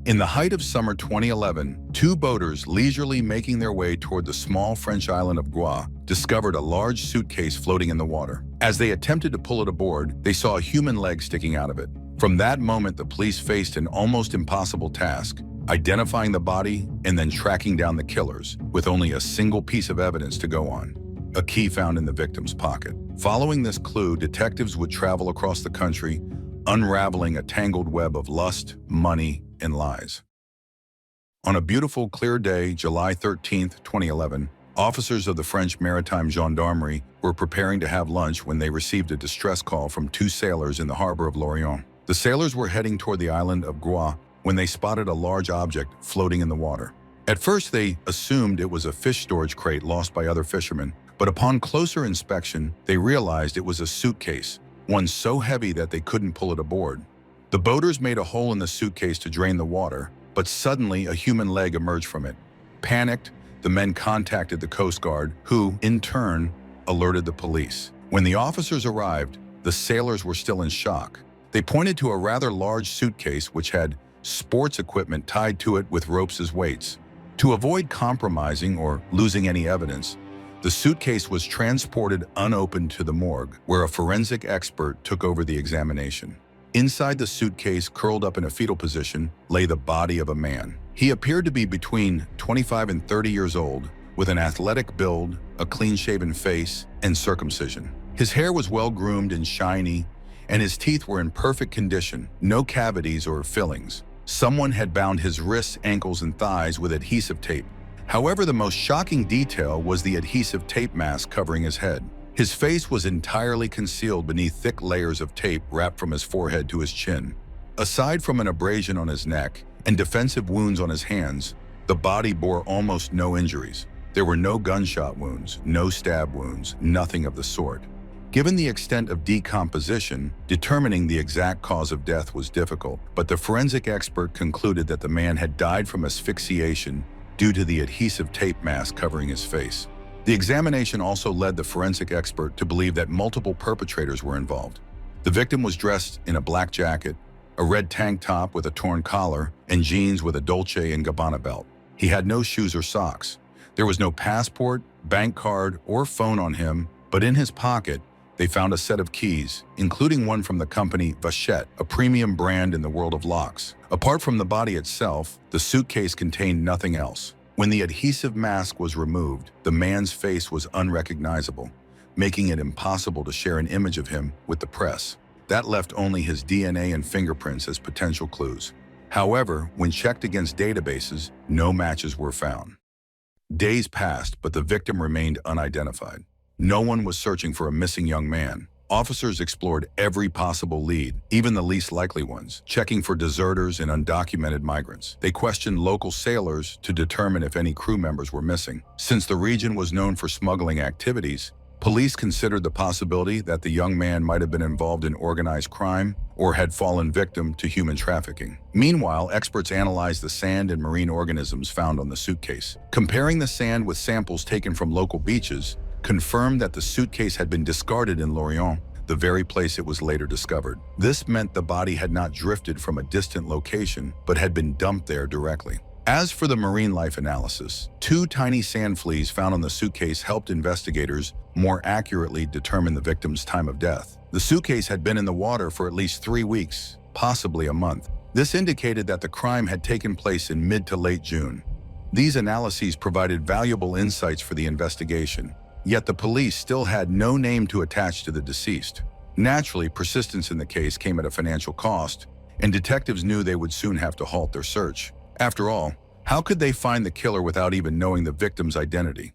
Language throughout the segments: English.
In the height of summer 2011, two boaters leisurely making their way toward the small French island of Groix discovered a large suitcase floating in the water. As they attempted to pull it aboard, they saw a human leg sticking out of it. From that moment, the police faced an almost impossible task: identifying the body and then tracking down the killers, with only a single piece of evidence to go on: a key found in the victim's pocket. Following this clue, detectives would travel across the country, unraveling a tangled web of lust, money, and lies. On a beautiful, clear day, July 13, 2011, officers of the French Maritime Gendarmerie were preparing to have lunch when they received a distress call from two sailors in the harbor of Lorient. The sailors were heading toward the island of Groix when they spotted a large object floating in the water. At first, they assumed it was a fish storage crate lost by other fishermen, but upon closer inspection, they realized it was a suitcase, one so heavy that they couldn't pull it aboard. The boaters made a hole in the suitcase to drain the water, but suddenly a human leg emerged from it. Panicked, the men contacted the Coast Guard, who, in turn, alerted the police. When the officers arrived, the sailors were still in shock. They pointed to a rather large suitcase which had sports equipment tied to it with ropes as weights. To avoid compromising or losing any evidence, the suitcase was transported unopened to the morgue, where a forensic expert took over the examination. Inside the suitcase, curled up in a fetal position, lay the body of a man. He appeared to be between 25 and 30 years old, with an athletic build, a clean-shaven face, and circumcision. His hair was well-groomed and shiny, and his teeth were in perfect condition, no cavities or fillings. Someone had bound his wrists, ankles, and thighs with adhesive tape. However, the most shocking detail was the adhesive tape mask covering his head. His face was entirely concealed beneath thick layers of tape wrapped from his forehead to his chin. Aside from an abrasion on his neck and defensive wounds on his hands, the body bore almost no injuries. There were no gunshot wounds, no stab wounds, nothing of the sort. Given the extent of decomposition, determining the exact cause of death was difficult, but the forensic expert concluded that the man had died from asphyxiation due to the adhesive tape mask covering his face. The examination also led the forensic expert to believe that multiple perpetrators were involved. The victim was dressed in a black jacket, a red tank top with a torn collar, and jeans with a Dolce & Gabbana belt. He had no shoes or socks. There was no passport, bank card, or phone on him, but in his pocket, they found a set of keys, including one from the company Vachette, a premium brand in the world of locks. Apart from the body itself, the suitcase contained nothing else. When the adhesive mask was removed, the man's face was unrecognizable, making it impossible to share an image of him with the press. That left only his DNA and fingerprints as potential clues. However, when checked against databases, no matches were found. Days passed, but the victim remained unidentified. No one was searching for a missing young man. Officers explored every possible lead, even the least likely ones, checking for deserters and undocumented migrants. They questioned local sailors to determine if any crew members were missing. Since the region was known for smuggling activities, police considered the possibility that the young man might have been involved in organized crime or had fallen victim to human trafficking. Meanwhile, experts analyzed the sand and marine organisms found on the suitcase. Comparing the sand with samples taken from local beaches confirmed that the suitcase had been discarded in Lorient, the very place it was later discovered. This meant the body had not drifted from a distant location, but had been dumped there directly. As for the marine life analysis, two tiny sand fleas found on the suitcase helped investigators more accurately determine the victim's time of death. The suitcase had been in the water for at least 3 weeks, possibly a month. This indicated that the crime had taken place in mid to late June. These analyses provided valuable insights for the investigation. Yet the police still had no name to attach to the deceased. Naturally, persistence in the case came at a financial cost, and detectives knew they would soon have to halt their search. After all, how could they find the killer without even knowing the victim's identity?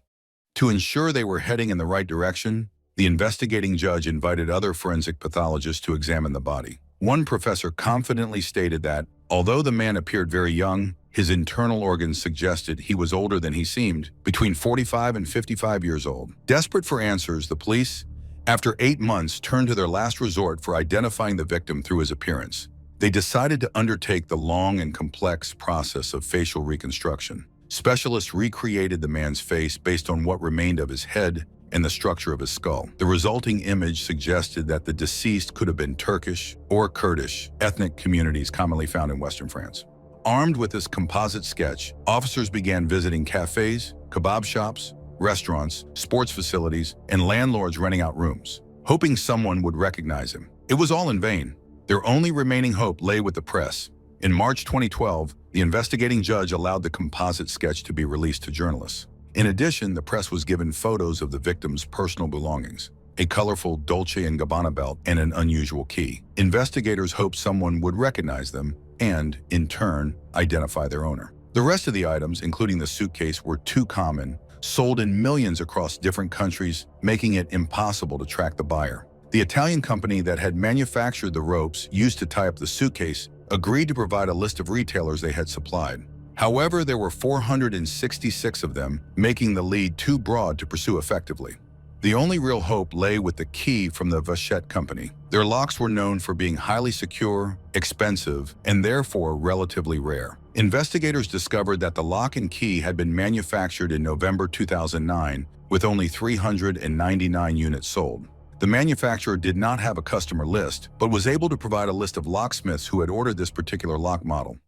To ensure they were heading in the right direction, the investigating judge invited other forensic pathologists to examine the body. One professor confidently stated that, although the man appeared very young, his internal organs suggested he was older than he seemed, between 45 and 55 years old. Desperate for answers, the police, after 8 months, turned to their last resort for identifying the victim through his appearance. They decided to undertake the long and complex process of facial reconstruction. Specialists recreated the man's face based on what remained of his head and the structure of his skull. The resulting image suggested that the deceased could have been Turkish or Kurdish, ethnic communities commonly found in Western France. Armed with this composite sketch, officers began visiting cafes, kebab shops, restaurants, sports facilities, and landlords renting out rooms, hoping someone would recognize him. It was all in vain. Their only remaining hope lay with the press. In March 2012, the investigating judge allowed the composite sketch to be released to journalists. In addition, the press was given photos of the victim's personal belongings, a colorful Dolce & Gabbana belt and an unusual key. Investigators hoped someone would recognize them and, in turn, identify their owner. The rest of the items, including the suitcase, were too common, sold in millions across different countries, making it impossible to track the buyer. The Italian company that had manufactured the ropes used to tie up the suitcase agreed to provide a list of retailers they had supplied. However, there were 466 of them, making the lead too broad to pursue effectively. The only real hope lay with the key from the Vachette company. Their locks were known for being highly secure, expensive, and therefore relatively rare. Investigators discovered that the lock and key had been manufactured in November 2009, with only 399 units sold. The manufacturer did not have a customer list, but was able to provide a list of locksmiths who had ordered this particular lock model.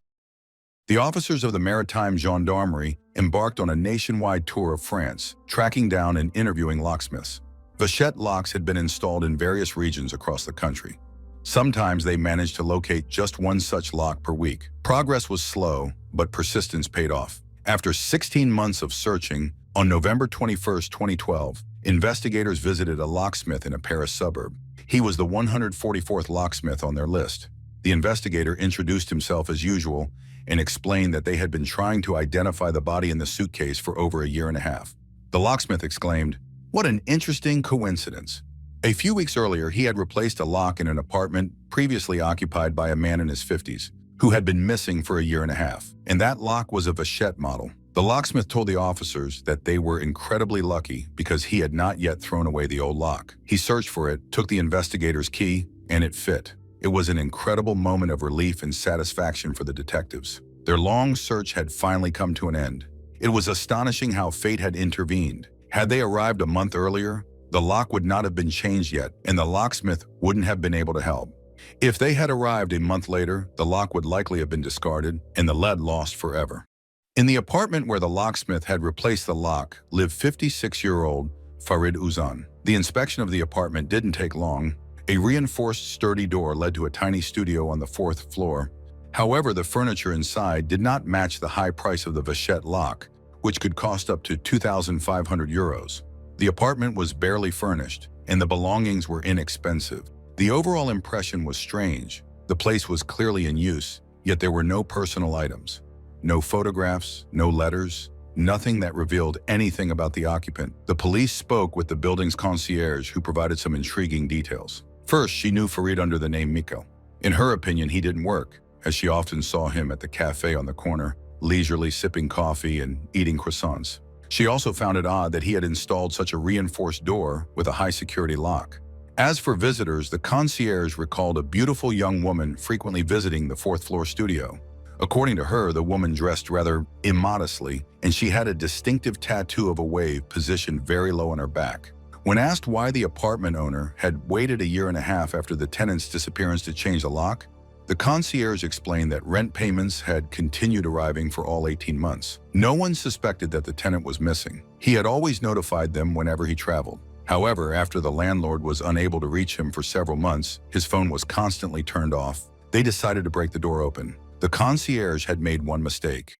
The officers of the Maritime Gendarmerie embarked on a nationwide tour of France, tracking down and interviewing locksmiths. Vachette locks had been installed in various regions across the country. Sometimes they managed to locate just one such lock per week. Progress was slow, but persistence paid off. After 16 months of searching, on November 21, 2012, investigators visited a locksmith in a Paris suburb. He was the 144th locksmith on their list. The investigator introduced himself as usual and explained that they had been trying to identify the body in the suitcase for over a year and a half. The locksmith exclaimed, "What an interesting coincidence." A few weeks earlier, he had replaced a lock in an apartment previously occupied by a man in his 50s, who had been missing for a year and a half, and that lock was a Vachette model. The locksmith told the officers that they were incredibly lucky because he had not yet thrown away the old lock. He searched for it, took the investigator's key, and it fit. It was an incredible moment of relief and satisfaction for the detectives. Their long search had finally come to an end. It was astonishing how fate had intervened. Had they arrived a month earlier, the lock would not have been changed yet, and the locksmith wouldn't have been able to help. If they had arrived a month later, the lock would likely have been discarded and the lead lost forever. In the apartment where the locksmith had replaced the lock lived 56-year-old Farid Ouzan. The inspection of the apartment didn't take long. A reinforced sturdy door led to a tiny studio on the 4th floor. However, the furniture inside did not match the high price of the Vachette lock, which could cost up to 2,500 euros. The apartment was barely furnished, and the belongings were inexpensive. The overall impression was strange. The place was clearly in use, yet there were no personal items. No photographs, no letters, nothing that revealed anything about the occupant. The police spoke with the building's concierge, who provided some intriguing details. First, she knew Farid under the name Mikkel. In her opinion, he didn't work, as she often saw him at the cafe on the corner, leisurely sipping coffee and eating croissants. She also found it odd that he had installed such a reinforced door with a high-security lock. As for visitors, the concierge recalled a beautiful young woman frequently visiting the 4th-floor studio. According to her, the woman dressed rather immodestly, and she had a distinctive tattoo of a wave positioned very low on her back. When asked why the apartment owner had waited a year and a half after the tenant's disappearance to change the lock, the concierge explained that rent payments had continued arriving for all 18 months. No one suspected that the tenant was missing. He had always notified them whenever he traveled. However, after the landlord was unable to reach him for several months, his phone was constantly turned off. They decided to break the door open. The concierge had made one mistake.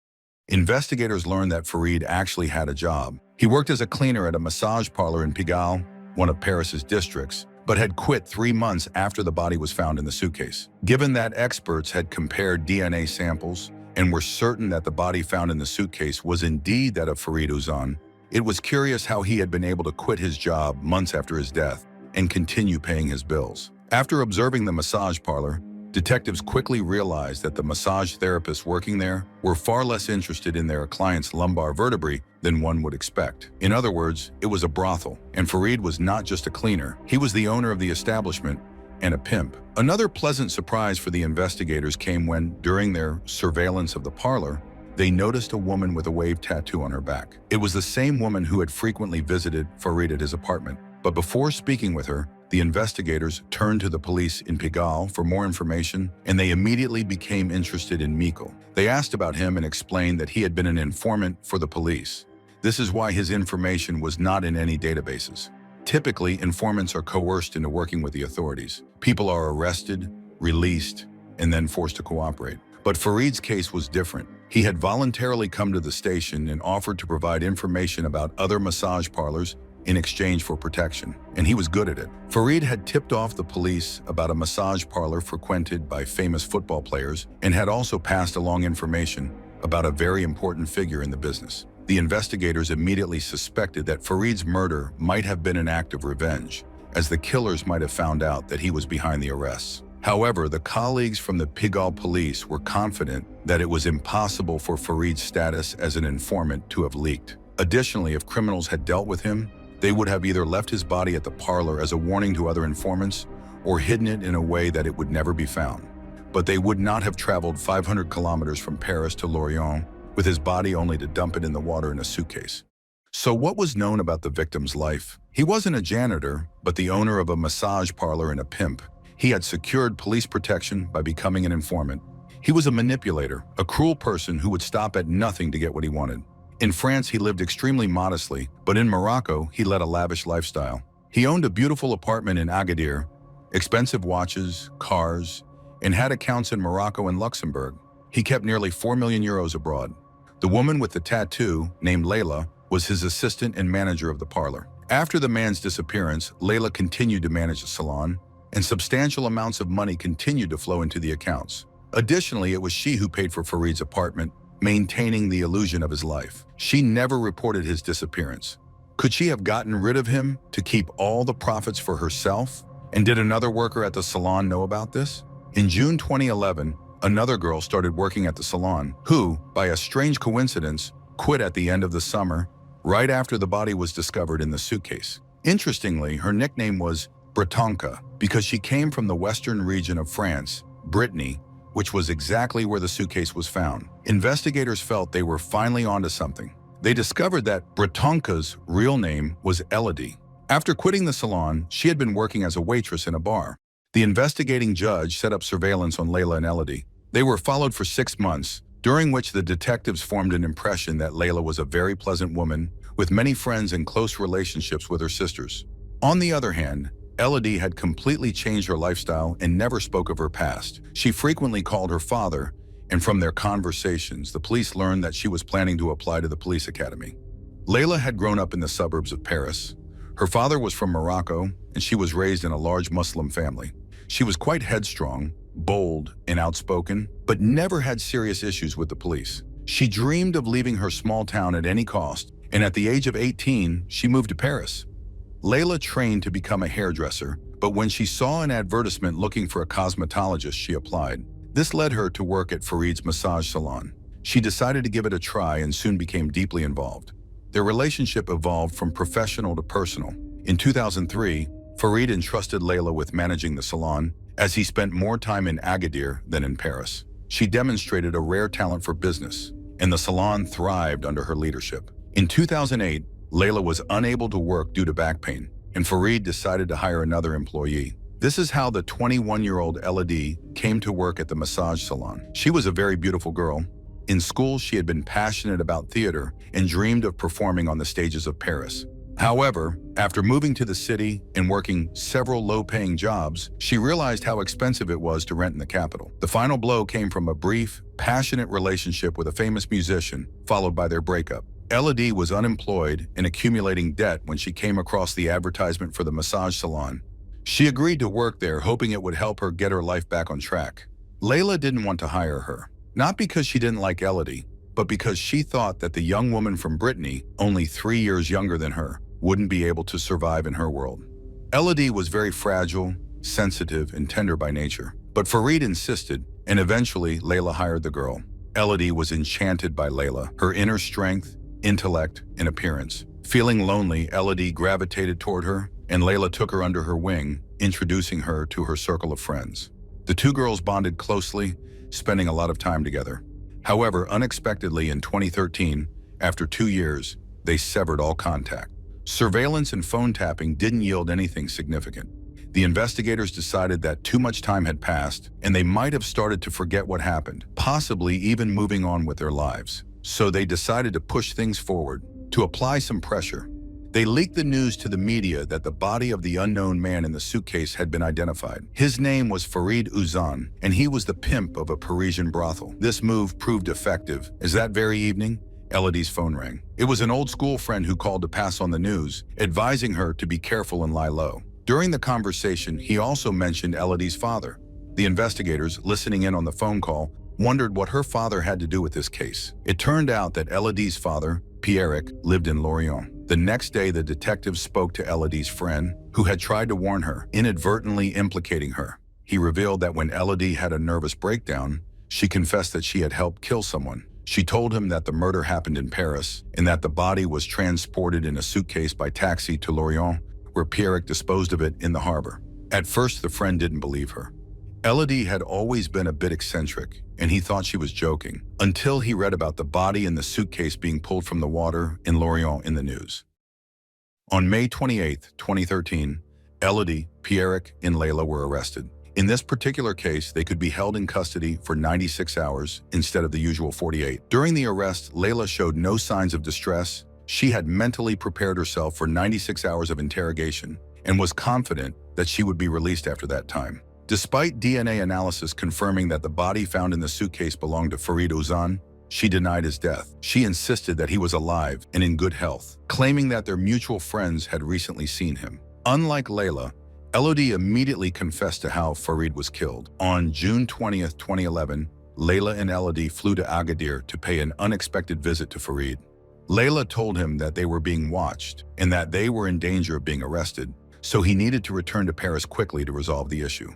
Investigators learned that Farid actually had a job. He worked as a cleaner at a massage parlor in Pigalle, one of Paris's districts, but had quit 3 months after the body was found in the suitcase. Given that experts had compared DNA samples and were certain that the body found in the suitcase was indeed that of Farid Ouzan, it was curious how he had been able to quit his job months after his death and continue paying his bills. After observing the massage parlor, detectives quickly realized that the massage therapists working there were far less interested in their client's lumbar vertebrae than one would expect. In other words, it was a brothel, and Farid was not just a cleaner. He was the owner of the establishment and a pimp. Another pleasant surprise for the investigators came when, during their surveillance of the parlor, they noticed a woman with a wave tattoo on her back. It was the same woman who had frequently visited Farid at his apartment. But before speaking with her, the investigators turned to the police in Pigalle for more information, and they immediately became interested in Mikkel. They asked about him and explained that he had been an informant for the police. This is why his information was not in any databases. Typically, informants are coerced into working with the authorities. People are arrested, released, and then forced to cooperate. But Farid's case was different. He had voluntarily come to the station and offered to provide information about other massage parlors in exchange for protection, and he was good at it. Farid had tipped off the police about a massage parlor frequented by famous football players and had also passed along information about a very important figure in the business. The investigators immediately suspected that Farid's murder might have been an act of revenge, as the killers might have found out that he was behind the arrests. However, the colleagues from the Pigalle police were confident that it was impossible for Farid's status as an informant to have leaked. Additionally, if criminals had dealt with him, they would have either left his body at the parlor as a warning to other informants or hidden it in a way that it would never be found. But they would not have traveled 500 kilometers from Paris to Lorient with his body only to dump it in the water in a suitcase. So what was known about the victim's life? He wasn't a janitor, but the owner of a massage parlor and a pimp. He had secured police protection by becoming an informant. He was a manipulator, a cruel person who would stop at nothing to get what he wanted. In France, he lived extremely modestly, but in Morocco, he led a lavish lifestyle. He owned a beautiful apartment in Agadir, expensive watches, cars, and had accounts in Morocco and Luxembourg. He kept nearly 4 million euros abroad. The woman with the tattoo, named Layla, was his assistant and manager of the parlor. After the man's disappearance, Layla continued to manage the salon, and substantial amounts of money continued to flow into the accounts. Additionally, it was she who paid for Farid's apartment, maintaining the illusion of his life. She never reported his disappearance. Could she have gotten rid of him to keep all the profits for herself? And did another worker at the salon know about this? In June 2011, another girl started working at the salon, who, by a strange coincidence, quit at the end of the summer, right after the body was discovered in the suitcase. Interestingly, her nickname was Bretonka, because she came from the western region of France, Brittany, which was exactly where the suitcase was found. Investigators felt they were finally onto something. They discovered that Bretonka's real name was Elodie. After quitting the salon, she had been working as a waitress in a bar. The investigating judge set up surveillance on Layla and Elodie. They were followed for 6 months, during which the detectives formed an impression that Layla was a very pleasant woman with many friends and close relationships with her sisters. On the other hand, Elodie had completely changed her lifestyle and never spoke of her past. She frequently called her father, and from their conversations, the police learned that she was planning to apply to the police academy. Layla had grown up in the suburbs of Paris. Her father was from Morocco, and she was raised in a large Muslim family. She was quite headstrong, bold, and outspoken, but never had serious issues with the police. She dreamed of leaving her small town at any cost, and at the age of 18, she moved to Paris. Layla trained to become a hairdresser, but when she saw an advertisement looking for a cosmetologist, she applied. This led her to work at Farid's massage salon. She decided to give it a try and soon became deeply involved. Their relationship evolved from professional to personal. In 2003, Farid entrusted Layla with managing the salon, as he spent more time in Agadir than in Paris. She demonstrated a rare talent for business, and the salon thrived under her leadership. In 2008, Layla was unable to work due to back pain, and Farid decided to hire another employee. This is how the 21-year-old Elodie came to work at the massage salon. She was a very beautiful girl. In school, she had been passionate about theater and dreamed of performing on the stages of Paris. However, after moving to the city and working several low-paying jobs, she realized how expensive it was to rent in the capital. The final blow came from a brief, passionate relationship with a famous musician, followed by their breakup. Elodie was unemployed and accumulating debt when she came across the advertisement for the massage salon. She agreed to work there, hoping it would help her get her life back on track. Layla didn't want to hire her, not because she didn't like Elodie, but because she thought that the young woman from Brittany, only 3 years younger than her, wouldn't be able to survive in her world. Elodie was very fragile, sensitive, and tender by nature, but Farid insisted, and eventually Layla hired the girl. Elodie was enchanted by Layla, her inner strength, intellect, and appearance. Feeling lonely, Elodie gravitated toward her, and Layla took her under her wing, introducing her to her circle of friends. The two girls bonded closely, spending a lot of time together. However, unexpectedly in 2013, after 2 years, they severed all contact. Surveillance and phone tapping didn't yield anything significant. The investigators decided that too much time had passed and they might have started to forget what happened, possibly even moving on with their lives. So they decided to push things forward, to apply some pressure. They leaked the news to the media that the body of the unknown man in the suitcase had been identified. His name was Farid Ouzan, and he was the pimp of a Parisian brothel. This move proved effective, as that very evening, Elodie's phone rang. It was an old school friend who called to pass on the news, advising her to be careful and lie low. During the conversation, he also mentioned Elodie's father. The investigators, listening in on the phone call, wondered what her father had to do with this case. It turned out that Elodie's father, Pierrick, lived in Lorient. The next day, the detectives spoke to Elodie's friend, who had tried to warn her, inadvertently implicating her. He revealed that when Elodie had a nervous breakdown, she confessed that she had helped kill someone. She told him that the murder happened in Paris and that the body was transported in a suitcase by taxi to Lorient, where Pierrick disposed of it in the harbor. At first, the friend didn't believe her. Elodie had always been a bit eccentric, and he thought she was joking, until he read about the body and the suitcase being pulled from the water in Lorient in the news. On May 28, 2013, Elodie, Pierrick, and Layla were arrested. In this particular case, they could be held in custody for 96 hours instead of the usual 48. During the arrest, Layla showed no signs of distress. She had mentally prepared herself for 96 hours of interrogation and was confident that she would be released after that time. Despite DNA analysis confirming that the body found in the suitcase belonged to Farid Ouzan, she denied his death. She insisted that he was alive and in good health, claiming that their mutual friends had recently seen him. Unlike Layla, Elodie immediately confessed to how Farid was killed. On June 20, 2011, Layla and Elodie flew to Agadir to pay an unexpected visit to Farid. Layla told him that they were being watched and that they were in danger of being arrested, so he needed to return to Paris quickly to resolve the issue.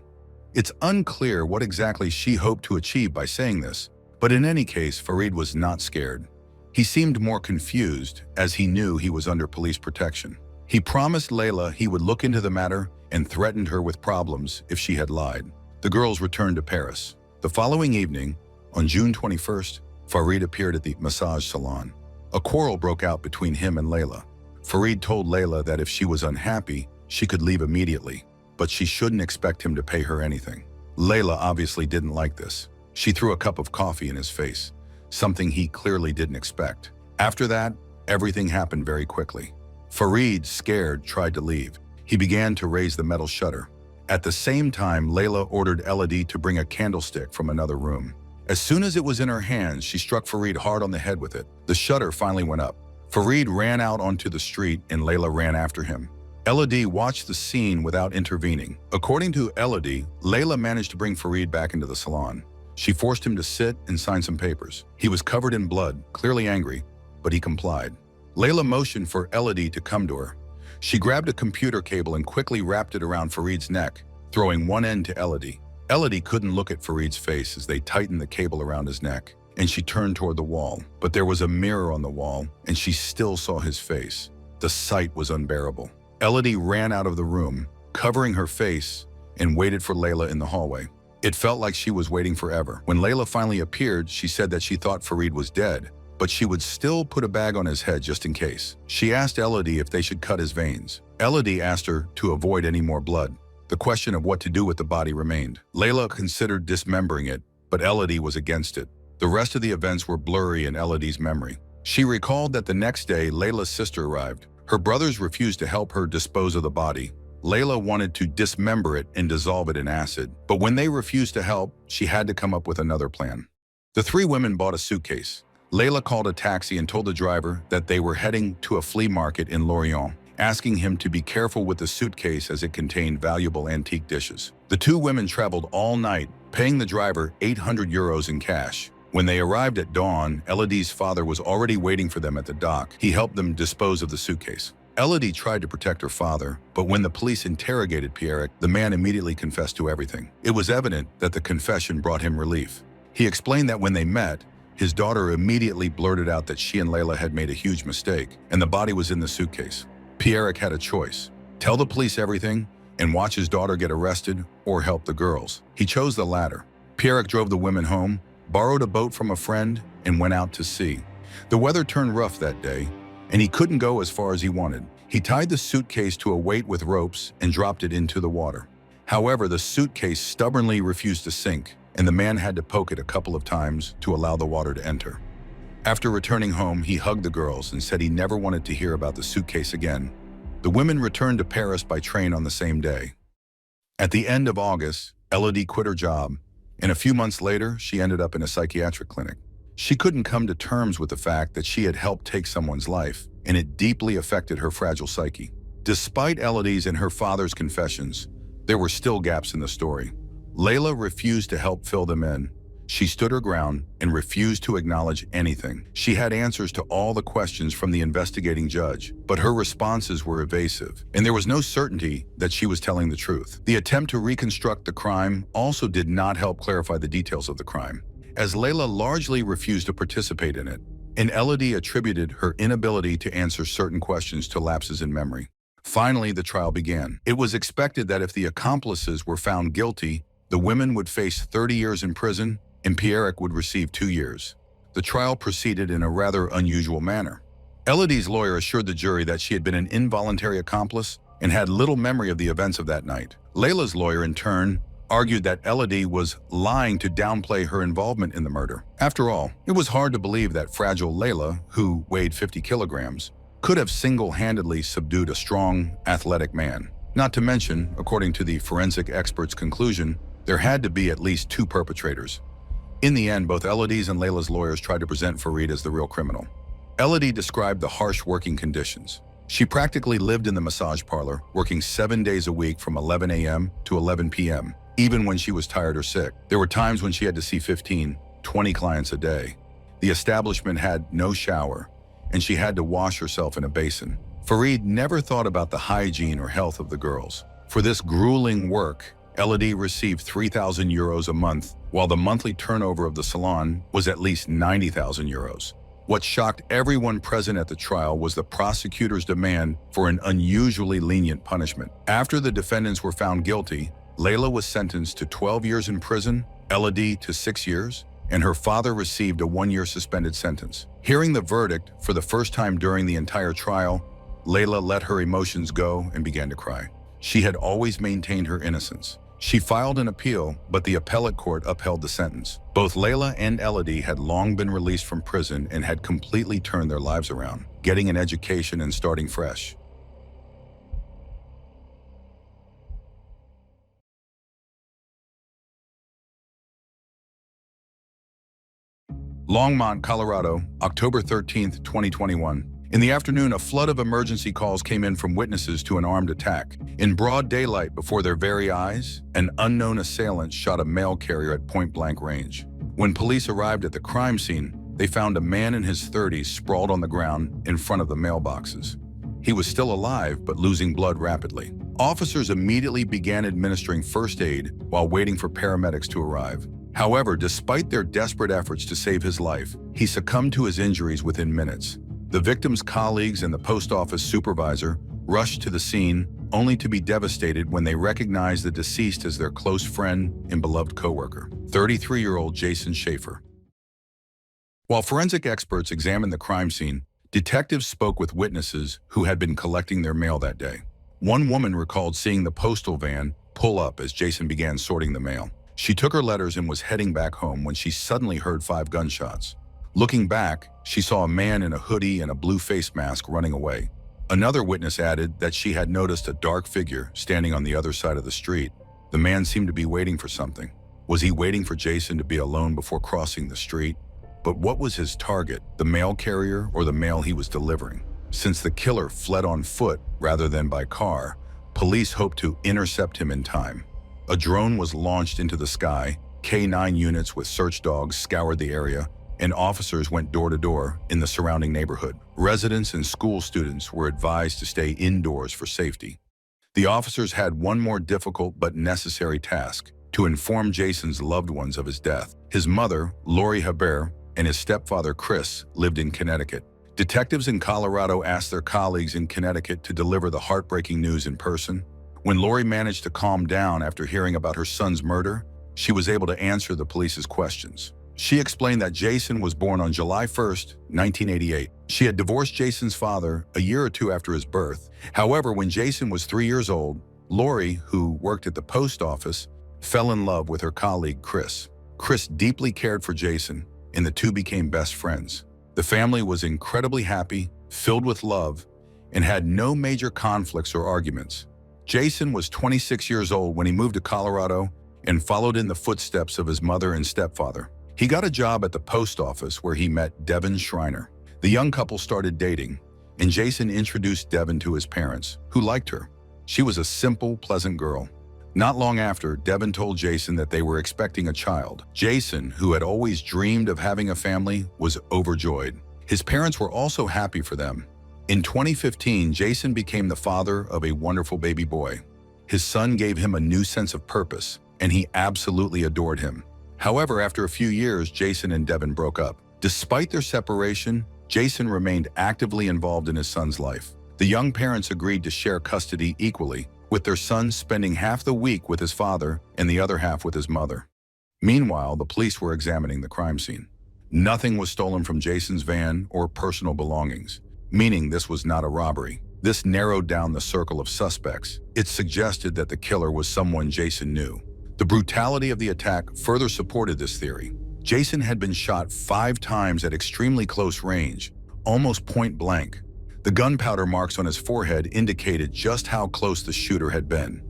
It's unclear what exactly she hoped to achieve by saying this, but in any case, Farid was not scared. He seemed more confused as he knew he was under police protection. He promised Layla he would look into the matter and threatened her with problems if she had lied. The girls returned to Paris. The following evening, on June 21st, Farid appeared at the massage salon. A quarrel broke out between him and Layla. Farid told Layla that if she was unhappy, she could leave immediately, but she shouldn't expect him to pay her anything. Layla obviously didn't like this. She threw a cup of coffee in his face, something he clearly didn't expect. After that, everything happened very quickly. Farid, scared, tried to leave. He began to raise the metal shutter. At the same time, Layla ordered Elodie to bring a candlestick from another room. As soon as it was in her hands, she struck Farid hard on the head with it. The shutter finally went up. Farid ran out onto the street and Layla ran after him. Elodie watched the scene without intervening. According to Elodie, Layla managed to bring Farid back into the salon. She forced him to sit and sign some papers. He was covered in blood, clearly angry, but he complied. Layla motioned for Elodie to come to her. She grabbed a computer cable and quickly wrapped it around Farid's neck, throwing one end to Elodie. Elodie couldn't look at Farid's face as they tightened the cable around his neck, and she turned toward the wall. But there was a mirror on the wall, and she still saw his face. The sight was unbearable. Elodie ran out of the room, covering her face, and waited for Layla in the hallway. It felt like she was waiting forever. When Layla finally appeared, she said that she thought Farid was dead, but she would still put a bag on his head just in case. She asked Elodie if they should cut his veins. Elodie asked her to avoid any more blood. The question of what to do with the body remained. Layla considered dismembering it, but Elodie was against it. The rest of the events were blurry in Elodie's memory. She recalled that the next day, Layla's sister arrived. Her brothers refused to help her dispose of the body. Layla wanted to dismember it and dissolve it in acid, but when they refused to help, she had to come up with another plan. The three women bought a suitcase. Layla called a taxi and told the driver that they were heading to a flea market in Lorient, asking him to be careful with the suitcase as it contained valuable antique dishes. The two women traveled all night, paying the driver 800 euros in cash. When they arrived at dawn, Elodie's father was already waiting for them at the dock. He helped them dispose of the suitcase. Elodie tried to protect her father, but when the police interrogated Pierrick, the man immediately confessed to everything. It was evident that the confession brought him relief. He explained that when they met, his daughter immediately blurted out that she and Layla had made a huge mistake, and the body was in the suitcase. Pierrick had a choice: tell the police everything and watch his daughter get arrested, or help the girls. He chose the latter. Pierrick drove the women home, borrowed a boat from a friend, and went out to sea. The weather turned rough that day, and he couldn't go as far as he wanted. He tied the suitcase to a weight with ropes and dropped it into the water. However, the suitcase stubbornly refused to sink, and the man had to poke it a couple of times to allow the water to enter. After returning home, he hugged the girls and said he never wanted to hear about the suitcase again. The women returned to Paris by train on the same day. At the end of August, Elodie quit her job, and a few months later, she ended up in a psychiatric clinic. She couldn't come to terms with the fact that she had helped take someone's life, and it deeply affected her fragile psyche. Despite Elodie's and her father's confessions, there were still gaps in the story. Layla refused to help fill them in. She stood her ground and refused to acknowledge anything. She had answers to all the questions from the investigating judge, but her responses were evasive, and there was no certainty that she was telling the truth. The attempt to reconstruct the crime also did not help clarify the details of the crime, as Layla largely refused to participate in it, and Elodie attributed her inability to answer certain questions to lapses in memory. Finally, the trial began. It was expected that if the accomplices were found guilty, the women would face 30 years in prison, and Pierrick would receive 2 years. The trial proceeded in a rather unusual manner. Elodie's lawyer assured the jury that she had been an involuntary accomplice and had little memory of the events of that night. Layla's lawyer, in turn, argued that Elodie was lying to downplay her involvement in the murder. After all, it was hard to believe that fragile Layla, who weighed 50 kilograms, could have single-handedly subdued a strong, athletic man. Not to mention, according to the forensic expert's conclusion, there had to be at least 2 perpetrators. In the end, both Elodie's and Layla's lawyers tried to present Farid as the real criminal. Elodie described the harsh working conditions. She practically lived in the massage parlor, working 7 days a week from 11 a.m. to 11 p.m., even when she was tired or sick. There were times when she had to see 15, 20 clients a day. The establishment had no shower, and she had to wash herself in a basin. Farid never thought about the hygiene or health of the girls. For this grueling work, Elodie received 3,000 euros a month, while the monthly turnover of the salon was at least 90,000 euros. What shocked everyone present at the trial was the prosecutor's demand for an unusually lenient punishment. After the defendants were found guilty, Layla was sentenced to 12 years in prison, Elodie to 6 years, and her father received a 1-year suspended sentence. Hearing the verdict for the first time during the entire trial, Layla let her emotions go and began to cry. She had always maintained her innocence. She filed an appeal, but the appellate court upheld the sentence. Both Layla and Elodie had long been released from prison and had completely turned their lives around, getting an education and starting fresh. Longmont, Colorado, October 13, 2021. In the afternoon, a flood of emergency calls came in from witnesses to an armed attack. In broad daylight before their very eyes, an unknown assailant shot a mail carrier at point-blank range. When police arrived at the crime scene, they found a man in his 30s sprawled on the ground in front of the mailboxes. He was still alive, but losing blood rapidly. Officers immediately began administering first aid while waiting for paramedics to arrive. However, despite their desperate efforts to save his life, he succumbed to his injuries within minutes. The victim's colleagues and the post office supervisor rushed to the scene, only to be devastated when they recognized the deceased as their close friend and beloved coworker, 33-year-old Jason Schaefer. While forensic experts examined the crime scene, detectives spoke with witnesses who had been collecting their mail that day. One woman recalled seeing the postal van pull up as Jason began sorting the mail. She took her letters and was heading back home when she suddenly heard 5 gunshots. Looking back, she saw a man in a hoodie and a blue face mask running away. Another witness added that she had noticed a dark figure standing on the other side of the street. The man seemed to be waiting for something. Was he waiting for Jason to be alone before crossing the street? But what was his target, the mail carrier or the mail he was delivering? Since the killer fled on foot rather than by car, police hoped to intercept him in time. A drone was launched into the sky, K-9 units with search dogs scoured the area, and officers went door to door in the surrounding neighborhood. Residents and school students were advised to stay indoors for safety. The officers had one more difficult but necessary task: to inform Jason's loved ones of his death. His mother, Lori Haber, and his stepfather, Chris, lived in Connecticut. Detectives in Colorado asked their colleagues in Connecticut to deliver the heartbreaking news in person. When Lori managed to calm down after hearing about her son's murder, she was able to answer the police's questions. She explained that Jason was born on July 1st, 1988. She had divorced Jason's father a year or 2 after his birth. However, when Jason was 3 years old, Lori, who worked at the post office, fell in love with her colleague Chris. Chris deeply cared for Jason, and the two became best friends. The family was incredibly happy, filled with love, and had no major conflicts or arguments. Jason was 26 years old when he moved to Colorado and followed in the footsteps of his mother and stepfather. He got a job at the post office where he met Devin Schreiner. The young couple started dating, and Jason introduced Devin to his parents, who liked her. She was a simple, pleasant girl. Not long after, Devin told Jason that they were expecting a child. Jason, who had always dreamed of having a family, was overjoyed. His parents were also happy for them. In 2015, Jason became the father of a wonderful baby boy. His son gave him a new sense of purpose, and he absolutely adored him. However, after a few years, Jason and Devin broke up. Despite their separation, Jason remained actively involved in his son's life. The young parents agreed to share custody equally, with their son spending half the week with his father and the other half with his mother. Meanwhile, the police were examining the crime scene. Nothing was stolen from Jason's van or personal belongings, meaning this was not a robbery. This narrowed down the circle of suspects. It suggested that the killer was someone Jason knew. The brutality of the attack further supported this theory. Jason had been shot 5 times at extremely close range, almost point blank. The gunpowder marks on his forehead indicated just how close the shooter had been.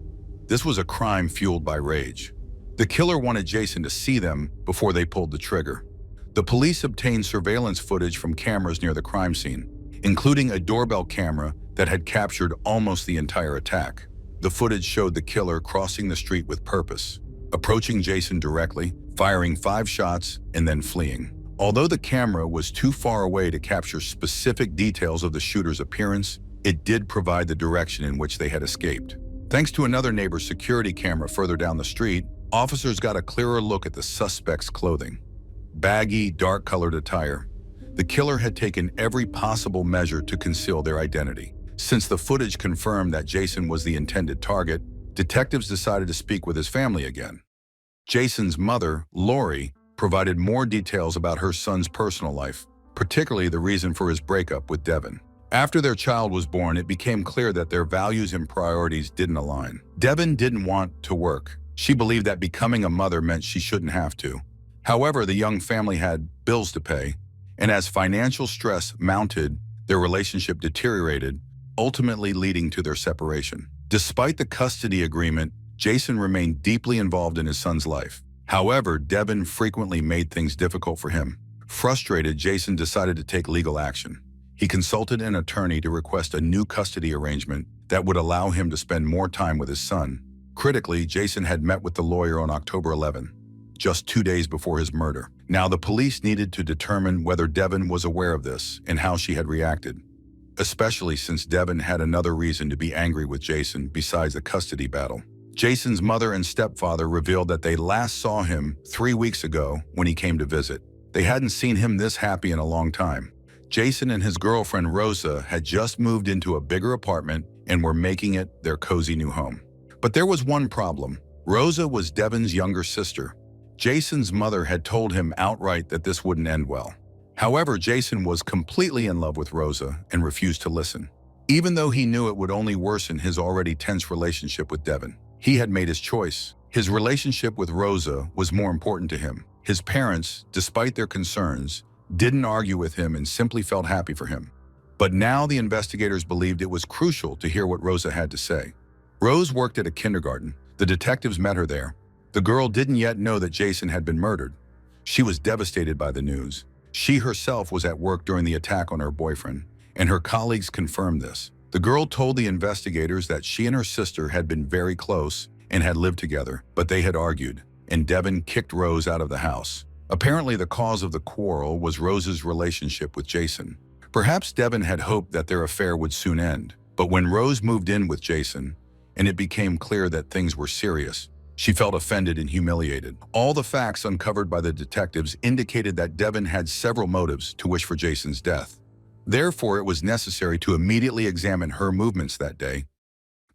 This was a crime fueled by rage. The killer wanted Jason to see them before they pulled the trigger. The police obtained surveillance footage from cameras near the crime scene, including a doorbell camera that had captured almost the entire attack. The footage showed the killer crossing the street with purpose, approaching Jason directly, firing 5 shots, and then fleeing. Although the camera was too far away to capture specific details of the shooter's appearance, it did provide the direction in which they had escaped. Thanks to another neighbor's security camera further down the street, officers got a clearer look at the suspect's clothing. Baggy, dark-colored attire. The killer had taken every possible measure to conceal their identity. Since the footage confirmed that Jason was the intended target, detectives decided to speak with his family again. Jason's mother, Lori, provided more details about her son's personal life, particularly the reason for his breakup with Devin. After their child was born, it became clear that their values and priorities didn't align. Devin didn't want to work. She believed that becoming a mother meant she shouldn't have to. However, the young family had bills to pay, and as financial stress mounted, their relationship deteriorated, ultimately leading to their separation. Despite the custody agreement, Jason remained deeply involved in his son's life. However, Devin frequently made things difficult for him. Frustrated, Jason decided to take legal action. He consulted an attorney to request a new custody arrangement that would allow him to spend more time with his son. Critically, Jason had met with the lawyer on October 11, just 2 days before his murder. Now, the police needed to determine whether Devin was aware of this and how she had reacted, especially since Devin had another reason to be angry with Jason besides the custody battle. Jason's mother and stepfather revealed that they last saw him 3 weeks ago when he came to visit. They hadn't seen him this happy in a long time. Jason and his girlfriend Rosa had just moved into a bigger apartment and were making it their cozy new home. But there was one problem. Rosa was Devin's younger sister. Jason's mother had told him outright that this wouldn't end well. However, Jason was completely in love with Rosa and refused to listen, even though he knew it would only worsen his already tense relationship with Devin. He had made his choice. His relationship with Rosa was more important to him. His parents, despite their concerns, didn't argue with him and simply felt happy for him. But now the investigators believed it was crucial to hear what Rosa had to say. Rose worked at a kindergarten. The detectives met her there. The girl didn't yet know that Jason had been murdered. She was devastated by the news. She herself was at work during the attack on her boyfriend, and her colleagues confirmed this. The girl told the investigators that she and her sister had been very close and had lived together, but they had argued, and Devin kicked Rose out of the house. Apparently, the cause of the quarrel was Rose's relationship with Jason. Perhaps Devin had hoped that their affair would soon end, but when Rose moved in with Jason, and it became clear that things were serious, she felt offended and humiliated. All the facts uncovered by the detectives indicated that Devin had several motives to wish for Jason's death. Therefore, it was necessary to immediately examine her movements that day.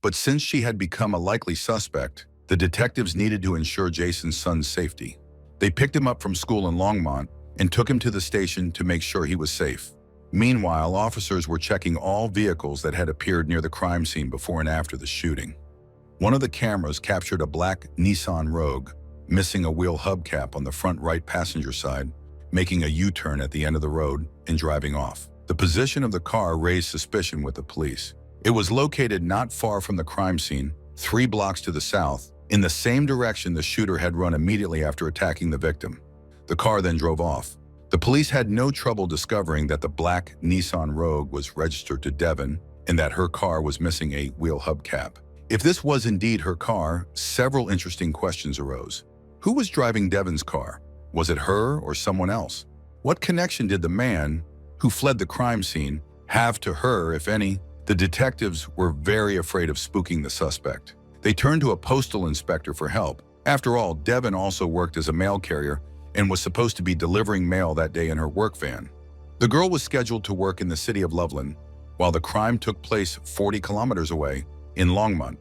But since she had become a likely suspect, the detectives needed to ensure Jason's son's safety. They picked him up from school in Longmont and took him to the station to make sure he was safe. Meanwhile, officers were checking all vehicles that had appeared near the crime scene before and after the shooting. One of the cameras captured a black Nissan Rogue, missing a wheel hubcap on the front right passenger side, making a U-turn at the end of the road and driving off. The position of the car raised suspicion with the police. It was located not far from the crime scene, 3 blocks to the south, in the same direction the shooter had run immediately after attacking the victim. The car then drove off. The police had no trouble discovering that the black Nissan Rogue was registered to Devon and that her car was missing a wheel hubcap. If this was indeed her car, several interesting questions arose. Who was driving Devon's car? Was it her or someone else? What connection did the man who fled the crime scene have to her, if any? The detectives were very afraid of spooking the suspect. They turned to a postal inspector for help. After all, Devon also worked as a mail carrier and was supposed to be delivering mail that day in her work van. The girl was scheduled to work in the city of Loveland, while the crime took place 40 kilometers away in Longmont.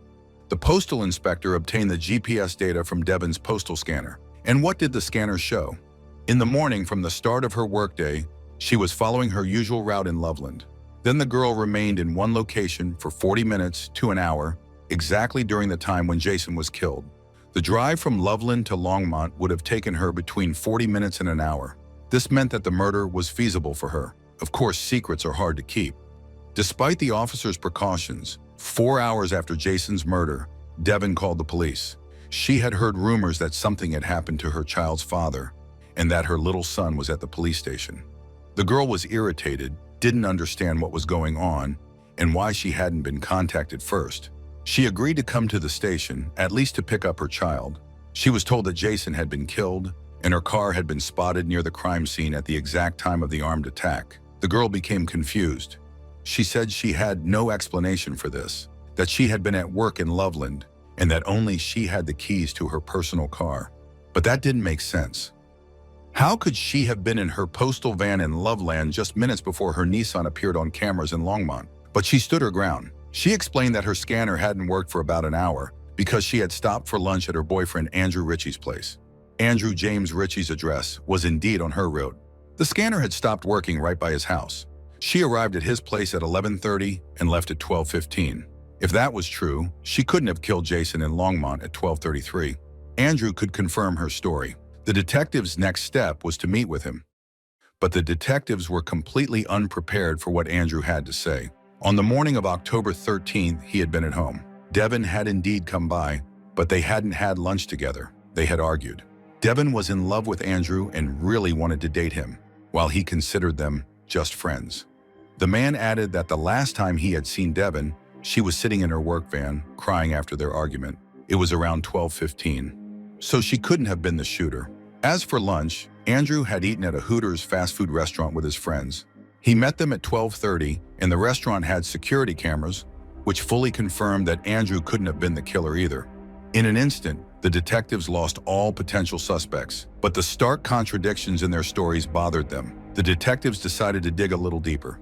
The postal inspector obtained the GPS data from Devon's postal scanner. And what did the scanner show? In the morning, from the start of her workday, she was following her usual route in Loveland. Then the girl remained in one location for 40 minutes to an hour, exactly during the time when Jason was killed. The drive from Loveland to Longmont would have taken her between 40 minutes and an hour. This meant that the murder was feasible for her. Of course, secrets are hard to keep. Despite the officer's precautions, 4 hours after Jason's murder, Devon called the police. She had heard rumors that something had happened to her child's father and that her little son was at the police station. The girl was irritated, didn't understand what was going on and why she hadn't been contacted first. She agreed to come to the station, at least to pick up her child. She was told that Jason had been killed and her car had been spotted near the crime scene at the exact time of the armed attack. The girl became confused. She said she had no explanation for this, that she had been at work in Loveland and that only she had the keys to her personal car. But that didn't make sense. How could she have been in her postal van in Loveland just minutes before her Nissan appeared on cameras in Longmont? But she stood her ground. She explained that her scanner hadn't worked for about an hour because she had stopped for lunch at her boyfriend Andrew Ritchie's place. Andrew James Ritchie's address was indeed on her route. The scanner had stopped working right by his house. She arrived at his place at 11:30 and left at 12:15. If that was true, she couldn't have killed Jason in Longmont at 12:33. Andrew could confirm her story. The detective's next step was to meet with him. But the detectives were completely unprepared for what Andrew had to say. On the morning of October 13th, he had been at home. Devon had indeed come by, but they hadn't had lunch together. They had argued. Devon was in love with Andrew and really wanted to date him, while he considered them just friends. The man added that the last time he had seen Devon, she was sitting in her work van, crying after their argument. It was around 12:15, so she couldn't have been the shooter. As for lunch, Andrew had eaten at a Hooters fast food restaurant with his friends. He met them at 12:30, and the restaurant had security cameras, which fully confirmed that Andrew couldn't have been the killer either. In an instant, the detectives lost all potential suspects, but the stark contradictions in their stories bothered them. The detectives decided to dig a little deeper.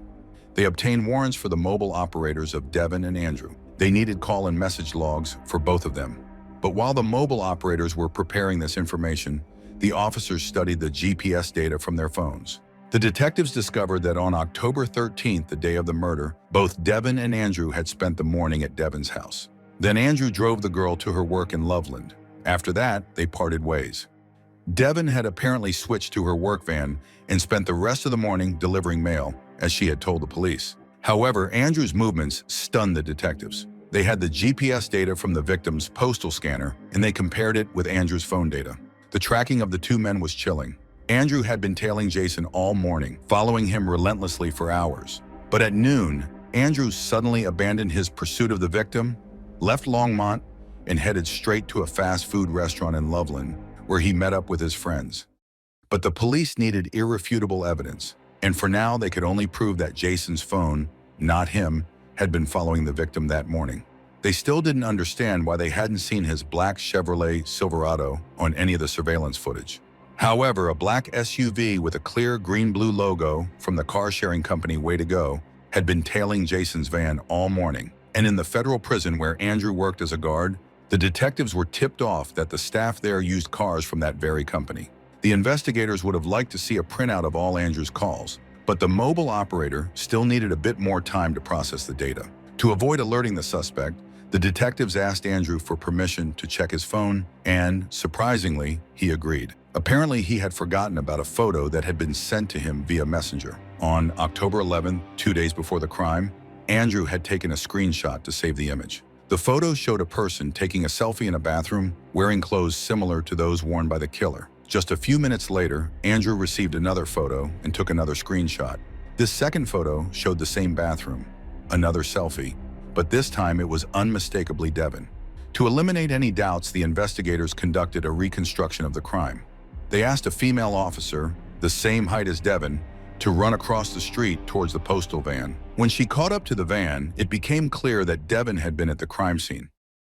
They obtained warrants for the mobile operators of Devon and Andrew. They needed call and message logs for both of them. But while the mobile operators were preparing this information, the officers studied the GPS data from their phones. The detectives discovered that on October 13th, the day of the murder, both Devon and Andrew had spent the morning at Devon's house. Then Andrew drove the girl to her work in Loveland. After that, they parted ways. Devon had apparently switched to her work van and spent the rest of the morning delivering mail, as she had told the police. However, Andrew's movements stunned the detectives. They had the GPS data from the victim's postal scanner, and they compared it with Andrew's phone data. The tracking of the two men was chilling. Andrew had been tailing Jason all morning, following him relentlessly for hours. But at noon, Andrew suddenly abandoned his pursuit of the victim, left Longmont, and headed straight to a fast food restaurant in Loveland, where he met up with his friends. But the police needed irrefutable evidence, and for now they could only prove that Jason's phone, not him, had been following the victim that morning. They still didn't understand why they hadn't seen his black Chevrolet Silverado on any of the surveillance footage. However, a black SUV with a clear green-blue logo from the car-sharing company Way to Go had been tailing Jason's van all morning. And in the federal prison where Andrew worked as a guard, the detectives were tipped off that the staff there used cars from that very company. The investigators would have liked to see a printout of all Andrew's calls, but the mobile operator still needed a bit more time to process the data. To avoid alerting the suspect, The detectives asked Andrew for permission to check his phone, and, surprisingly, he agreed. Apparently, he had forgotten about a photo that had been sent to him via messenger. On October 11th, 2 days before the crime, Andrew had taken a screenshot to save the image. The photo showed a person taking a selfie in a bathroom, wearing clothes similar to those worn by the killer. Just a few minutes later, Andrew received another photo and took another screenshot. This second photo showed the same bathroom, another selfie, but this time it was unmistakably Devin. To eliminate any doubts, the investigators conducted a reconstruction of the crime. They asked a female officer, the same height as Devin, to run across the street towards the postal van. When she caught up to the van, it became clear that Devin had been at the crime scene.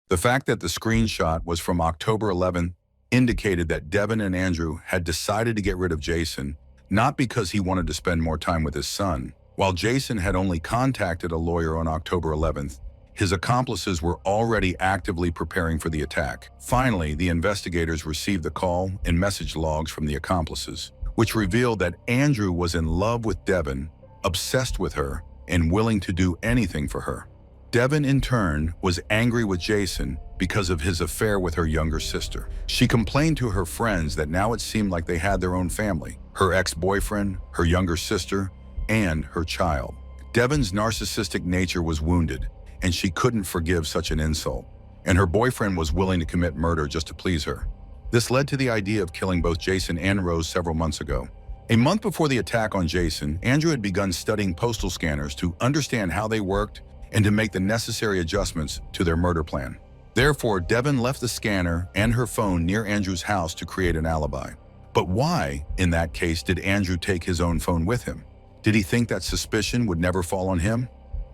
The fact that the screenshot was from October 11th indicated that Devin and Andrew had decided to get rid of Jason, not because he wanted to spend more time with his son. While Jason had only contacted a lawyer on October 11th, his accomplices were already actively preparing for the attack. Finally, the investigators received the call and message logs from the accomplices, which revealed that Andrew was in love with Devin, obsessed with her, and willing to do anything for her. Devin, in turn, was angry with Jason because of his affair with her younger sister. She complained to her friends that now it seemed like they had their own family, her ex-boyfriend, her younger sister, and her child. Devin's narcissistic nature was wounded, and she couldn't forgive such an insult, and her boyfriend was willing to commit murder just to please her. This led to the idea of killing both Jason and Rose several months ago. A month before the attack on Jason, Andrew had begun studying postal scanners to understand how they worked and to make the necessary adjustments to their murder plan. Therefore, Devin left the scanner and her phone near Andrew's house to create an alibi. But why, in that case, did Andrew take his own phone with him? Did he think that suspicion would never fall on him?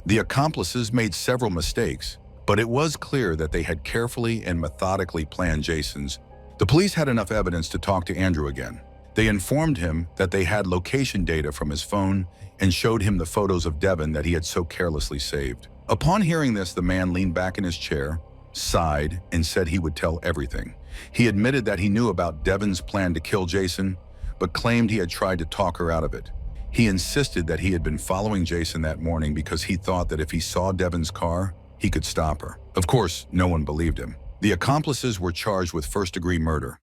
The accomplices made several mistakes, but it was clear that they had carefully and methodically planned Jason's. The police had enough evidence to talk to Andrew again. They informed him that they had location data from his phone and showed him the photos of Devin that he had so carelessly saved. Upon hearing this, the man leaned back in his chair, sighed, and said he would tell everything. He admitted that he knew about Devin's plan to kill Jason, but claimed he had tried to talk her out of it. He insisted that he had been following Jason that morning because he thought that if he saw Devin's car, he could stop her. Of course, no one believed him. The accomplices were charged with first-degree murder.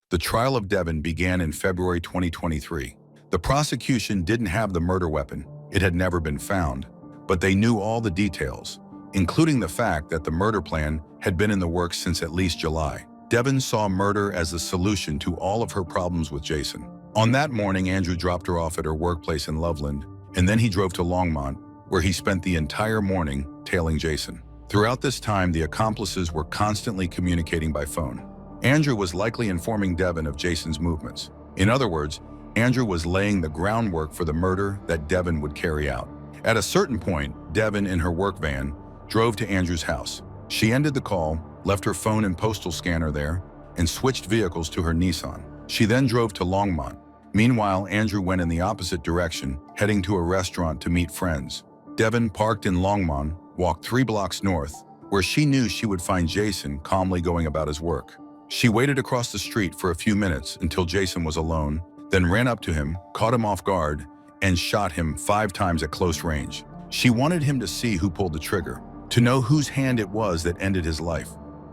The trial of Devin began in February 2023. The prosecution didn't have the murder weapon. It had never been found, but they knew all the details, including the fact that the murder plan had been in the works since at least July. Devin saw murder as the solution to all of her problems with Jason. On that morning, Andrew dropped her off at her workplace in Loveland, and then he drove to Longmont, where he spent the entire morning tailing Jason. Throughout this time, the accomplices were constantly communicating by phone. Andrew was likely informing Devin of Jason's movements. In other words, Andrew was laying the groundwork for the murder that Devin would carry out. At a certain point, Devin, in her work van, drove to Andrew's house. She ended the call, left her phone and postal scanner there, and switched vehicles to her Nissan. She then drove to Longmont. Meanwhile, Andrew went in the opposite direction, heading to a restaurant to meet friends. Devin parked in Longmont, walked 3 blocks north, where she knew she would find Jason calmly going about his work. She waited across the street for a few minutes until Jason was alone, then ran up to him, caught him off guard, and shot him 5 times at close range. She wanted him to see who pulled the trigger, to know whose hand it was that ended his life.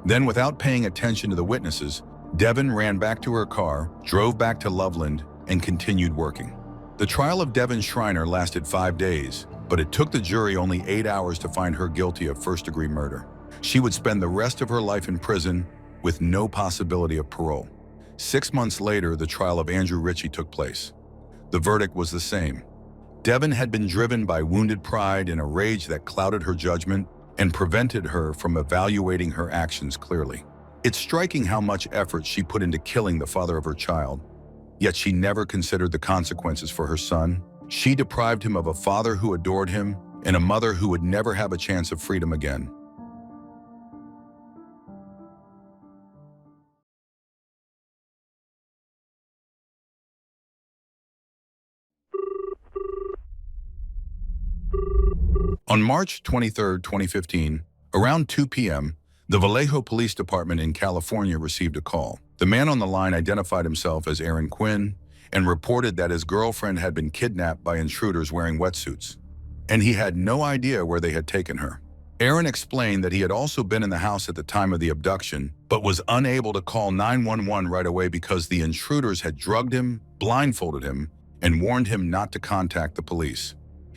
Then, without paying attention to the witnesses, Devin ran back to her car, drove back to Loveland, and continued working. The trial of Devin Schreiner lasted 5 days, but it took the jury only 8 hours to find her guilty of first-degree murder. She would spend the rest of her life in prison with no possibility of parole. 6 months later, the trial of Andrew Ritchie took place. The verdict was the same. Devin had been driven by wounded pride and a rage that clouded her judgment and prevented her from evaluating her actions clearly. It's striking how much effort she put into killing the father of her child, yet she never considered the consequences for her son. She deprived him of a father who adored him and a mother who would never have a chance of freedom again. On March 23, 2015, around 2 p.m., the Vallejo Police Department in California received a call. The man on the line identified himself as Aaron Quinn and reported that his girlfriend had been kidnapped by intruders wearing wetsuits, and he had no idea where they had taken her. Aaron explained that he had also been in the house at the time of the abduction, but was unable to call 911 right away because the intruders had drugged him, blindfolded him, and warned him not to contact the police.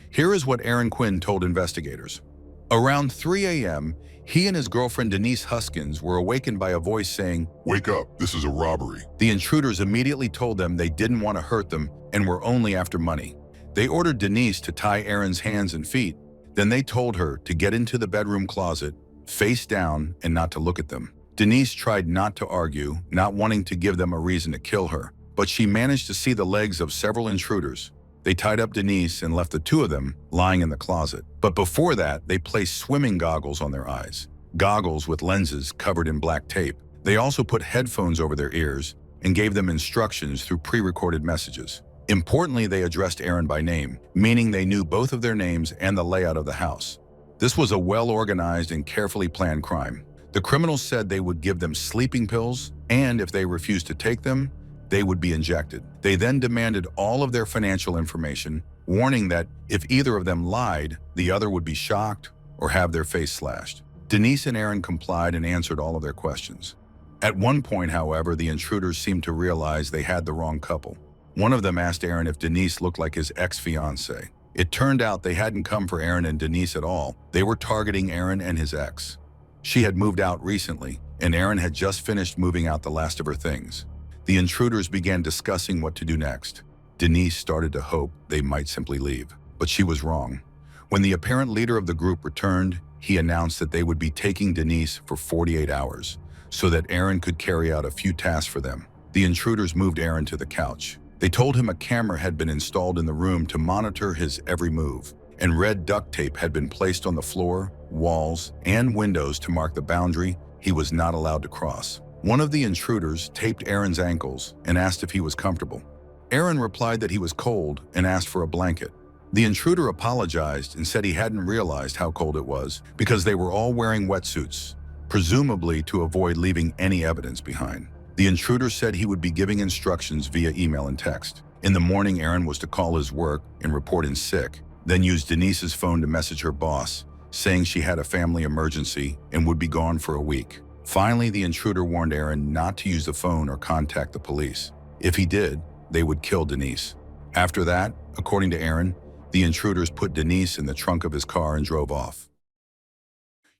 Here is what Aaron Quinn told investigators. Around 3 a.m., he and his girlfriend Denise Huskins were awakened by a voice saying, "Wake up, this is a robbery." The intruders immediately told them they didn't want to hurt them and were only after money. They ordered Denise to tie Aaron's hands and feet. Then they told her to get into the bedroom closet, face down, and not to look at them. Denise tried not to argue, not wanting to give them a reason to kill her, but she managed to see the legs of several intruders. They tied up Denise and left the two of them lying in the closet. But before that, they placed swimming goggles on their eyes, goggles with lenses covered in black tape. They also put headphones over their ears and gave them instructions through pre-recorded messages. Importantly, they addressed Aaron by name, meaning they knew both of their names and the layout of the house. This was a well-organized and carefully planned crime. The criminals said they would give them sleeping pills, and if they refused to take them, they would be injected. They then demanded all of their financial information, warning that if either of them lied, the other would be shocked or have their face slashed. Denise and Aaron complied and answered all of their questions. At one point, however, the intruders seemed to realize they had the wrong couple. One of them asked Aaron if Denise looked like his ex-fiancée. It turned out they hadn't come for Aaron and Denise at all. They were targeting Aaron and his ex. She had moved out recently, and Aaron had just finished moving out the last of her things. The intruders began discussing what to do next. Denise started to hope they might simply leave, but she was wrong. When the apparent leader of the group returned, he announced that they would be taking Denise for 48 hours, so that Aaron could carry out a few tasks for them. The intruders moved Aaron to the couch. They told him a camera had been installed in the room to monitor his every move, and red duct tape had been placed on the floor, walls, and windows to mark the boundary he was not allowed to cross. One of the intruders taped Aaron's ankles and asked if he was comfortable. Aaron replied that he was cold and asked for a blanket. The intruder apologized and said he hadn't realized how cold it was because they were all wearing wetsuits, presumably to avoid leaving any evidence behind. The intruder said he would be giving instructions via email and text. In the morning, Aaron was to call his work and report in sick, then use Denise's phone to message her boss, saying she had a family emergency and would be gone for a week. Finally, the intruder warned Aaron not to use the phone or contact the police. If he did, they would kill Denise. After that, according to Aaron, the intruders put Denise in the trunk of his car and drove off.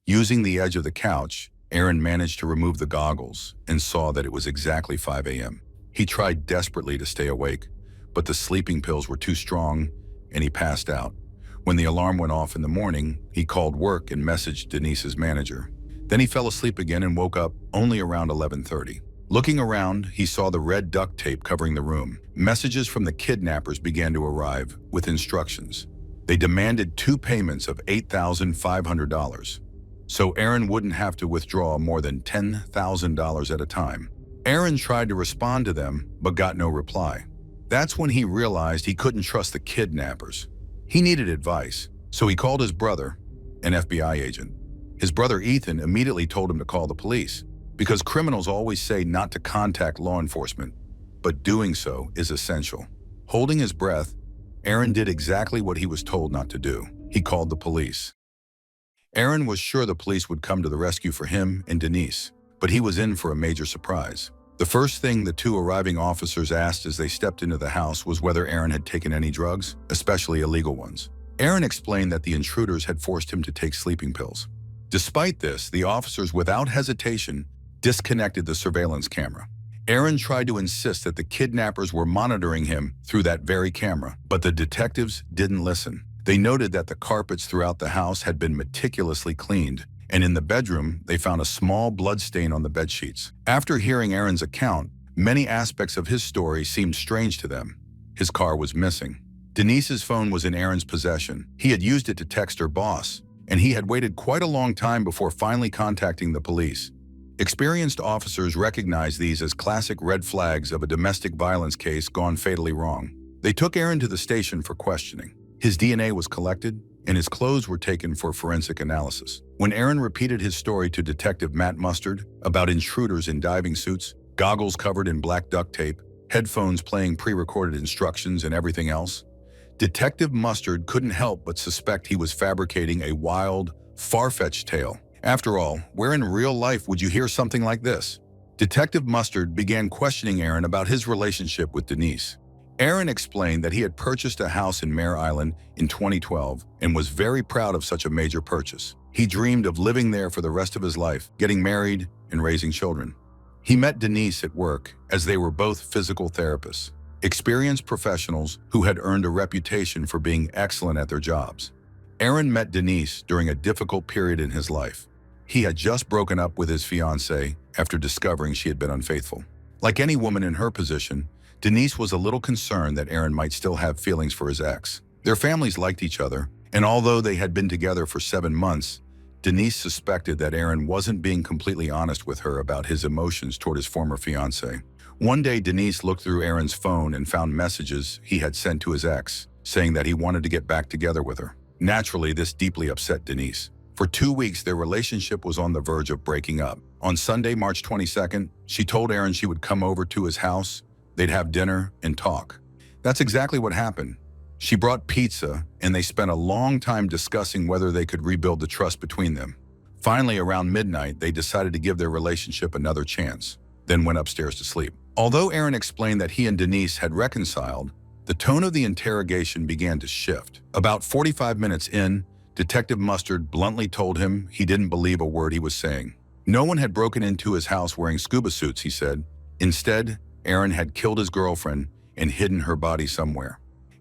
Using the edge of the couch, Aaron managed to remove the goggles and saw that it was exactly 5 a.m. He tried desperately to stay awake, but the sleeping pills were too strong and he passed out. When the alarm went off in the morning, he called work and messaged Denise's manager. Then he fell asleep again and woke up only around 11:30. Looking around, he saw the red duct tape covering the room. Messages from the kidnappers began to arrive with instructions. They demanded 2 payments of $8,500. So Aaron wouldn't have to withdraw more than $10,000 at a time. Aaron tried to respond to them, but got no reply. That's when he realized he couldn't trust the kidnappers. He needed advice, so he called his brother, an FBI agent. His brother Ethan immediately told him to call the police, because criminals always say not to contact law enforcement, but doing so is essential. Holding his breath, Aaron did exactly what he was told not to do. He called the police. Aaron was sure the police would come to the rescue for him and Denise, but he was in for a major surprise. The first thing the 2 arriving officers asked as they stepped into the house was whether Aaron had taken any drugs, especially illegal ones. Aaron explained that the intruders had forced him to take sleeping pills. Despite this, the officers, without hesitation, disconnected the surveillance camera. Aaron tried to insist that the kidnappers were monitoring him through that very camera, but the detectives didn't listen. They noted that the carpets throughout the house had been meticulously cleaned, and in the bedroom, they found a small blood stain on the bedsheets. After hearing Aaron's account, many aspects of his story seemed strange to them. His car was missing. Denise's phone was in Aaron's possession. He had used it to text her boss, and he had waited quite a long time before finally contacting the police. Experienced officers recognized these as classic red flags of a domestic violence case gone fatally wrong. They took Aaron to the station for questioning. His DNA was collected, and his clothes were taken for forensic analysis. When Aaron repeated his story to Detective Matt Mustard about intruders in diving suits, goggles covered in black duct tape, headphones playing pre-recorded instructions, and everything else, Detective Mustard couldn't help but suspect he was fabricating a wild, Far-fetched tale. After all, where in real life would you hear something like this? Detective Mustard began questioning Aaron about his relationship with Denise. Aaron explained that he had purchased a house in Mare Island in 2012 and was very proud of such a major purchase. He dreamed of living there for the rest of his life, getting married and raising children. He met Denise at work, as they were both physical therapists, experienced professionals who had earned a reputation for being excellent at their jobs. Aaron met Denise during a difficult period in his life. He had just broken up with his fiancée after discovering she had been unfaithful. Like any woman in her position, Denise was a little concerned that Aaron might still have feelings for his ex. Their families liked each other, and although they had been together for 7 months, Denise suspected that Aaron wasn't being completely honest with her about his emotions toward his former fiancée. One day, Denise looked through Aaron's phone and found messages he had sent to his ex, saying that he wanted to get back together with her. Naturally, this deeply upset Denise. For 2 weeks, their relationship was on the verge of breaking up. On Sunday, March 22nd, she told Aaron she would come over to his house, they'd have dinner and talk. That's exactly what happened. She brought pizza, and they spent a long time discussing whether they could rebuild the trust between them. Finally, around midnight, they decided to give their relationship another chance, then went upstairs to sleep. Although Aaron explained that he and Denise had reconciled, the tone of the interrogation began to shift. About 45 minutes in, Detective Mustard bluntly told him he didn't believe a word he was saying. No one had broken into his house wearing scuba suits, he said. Instead, Aaron had killed his girlfriend and hidden her body somewhere.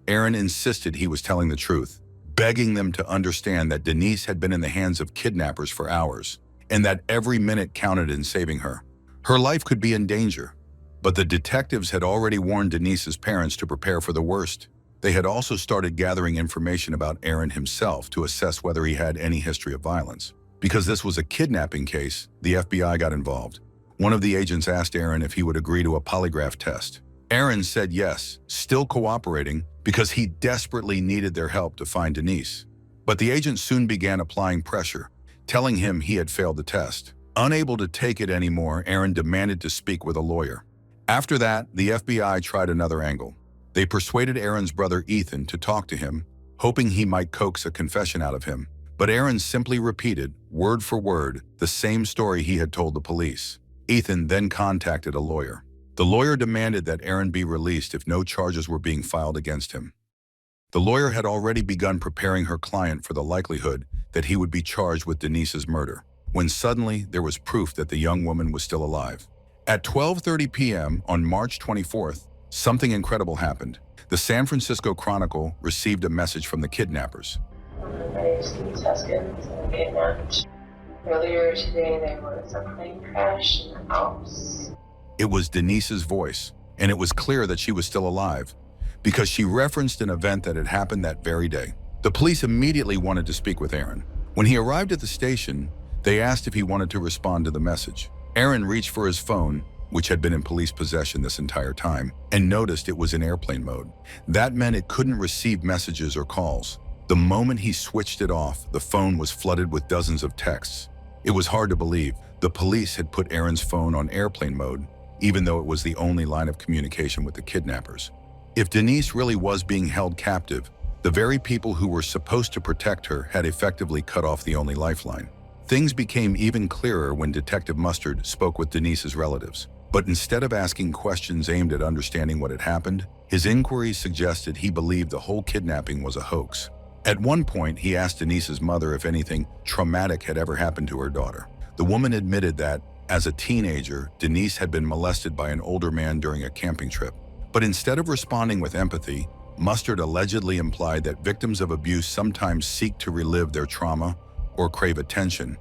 Aaron insisted he was telling the truth, begging them to understand that Denise had been in the hands of kidnappers for hours, and that every minute counted in saving her. Her life could be in danger, but the detectives had already warned Denise's parents to prepare for the worst. They had also started gathering information about Aaron himself to assess whether he had any history of violence. Because this was a kidnapping case, the FBI got involved. One of the agents asked Aaron if he would agree to a polygraph test. Aaron said yes, still cooperating because he desperately needed their help to find Denise. But the agent soon began applying pressure, telling him he had failed the test. Unable to take it anymore, Aaron demanded to speak with a lawyer. After that, the FBI tried another angle. They persuaded Aaron's brother Ethan to talk to him, hoping he might coax a confession out of him. But Aaron simply repeated, word for word, the same story he had told the police. Ethan then contacted a lawyer. The lawyer demanded that Aaron be released if no charges were being filed against him. The lawyer had already begun preparing her client for the likelihood that he would be charged with Denise's murder, when suddenly there was proof that the young woman was still alive. At 12:30 p.m. on March 24th, something incredible happened. The San Francisco Chronicle received a message from the kidnappers. My name is Denise Huskins, and I'm kidnapped. Earlier today, there was a plane crash in the Alps. It was Denise's voice, and it was clear that she was still alive, because she referenced an event that had happened that very day. The police immediately wanted to speak with Aaron. When he arrived at the station, they asked if he wanted to respond to the message. Aaron reached for his phone, which had been in police possession this entire time, and noticed it was in airplane mode. That meant it couldn't receive messages or calls. The moment he switched it off, the phone was flooded with dozens of texts. It was hard to believe. The police had put Aaron's phone on airplane mode, even though it was the only line of communication with the kidnappers. If Denise really was being held captive, the very people who were supposed to protect her had effectively cut off the only lifeline. Things became even clearer when Detective Mustard spoke with Denise's relatives. But instead of asking questions aimed at understanding what had happened, his inquiries suggested he believed the whole kidnapping was a hoax. At one point, he asked Denise's mother if anything traumatic had ever happened to her daughter. The woman admitted that, as a teenager, Denise had been molested by an older man during a camping trip. But instead of responding with empathy, Mustard allegedly implied that victims of abuse sometimes seek to relive their trauma or crave attention,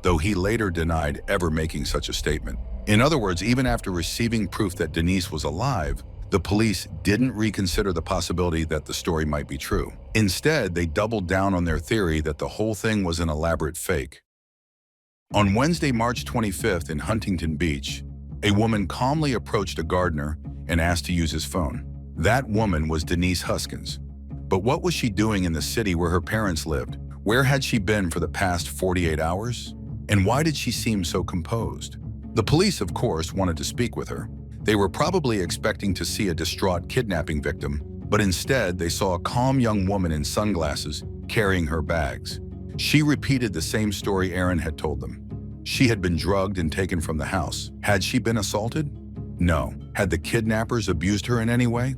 though he later denied ever making such a statement. In other words, even after receiving proof that Denise was alive, the police didn't reconsider the possibility that the story might be true. Instead, they doubled down on their theory that the whole thing was an elaborate fake. On Wednesday, March 25th in Huntington Beach, a woman calmly approached a gardener and asked to use his phone. That woman was Denise Huskins. But what was she doing in the city where her parents lived? Where had she been for the past 48 hours? And why did she seem so composed? The police, of course, wanted to speak with her. They were probably expecting to see a distraught kidnapping victim, but instead they saw a calm young woman in sunglasses carrying her bags. She repeated the same story Aaron had told them. She had been drugged and taken from the house. Had she been assaulted? No. Had the kidnappers abused her in any way?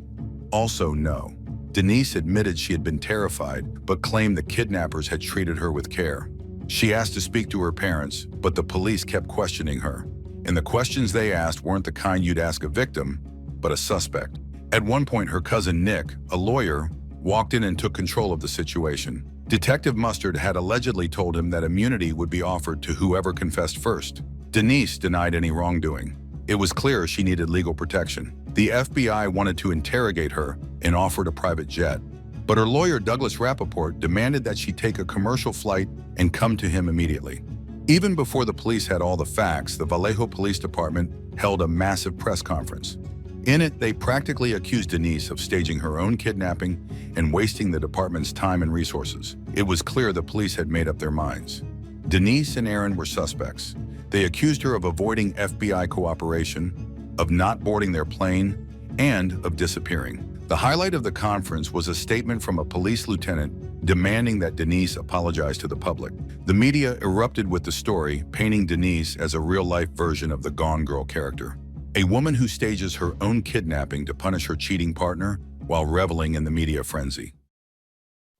Also no. Denise admitted she had been terrified, but claimed the kidnappers had treated her with care. She asked to speak to her parents, but the police kept questioning her. And the questions they asked weren't the kind you'd ask a victim, but a suspect. At one point, her cousin Nick, a lawyer, walked in and took control of the situation. Detective Mustard had allegedly told him that immunity would be offered to whoever confessed first. Denise denied any wrongdoing. It was clear she needed legal protection. The FBI wanted to interrogate her and offered a private jet. But her lawyer, Douglas Rappaport, demanded that she take a commercial flight and come to him immediately. Even before the police had all the facts, the Vallejo Police Department held a massive press conference. In it, they practically accused Denise of staging her own kidnapping and wasting the department's time and resources. It was clear the police had made up their minds. Denise and Aaron were suspects. They accused her of avoiding FBI cooperation, of not boarding their plane, and of disappearing. The highlight of the conference was a statement from a police lieutenant demanding that Denise apologize to the public. The media erupted with the story, painting Denise as a real-life version of the Gone Girl character. A woman who stages her own kidnapping to punish her cheating partner while reveling in the media frenzy.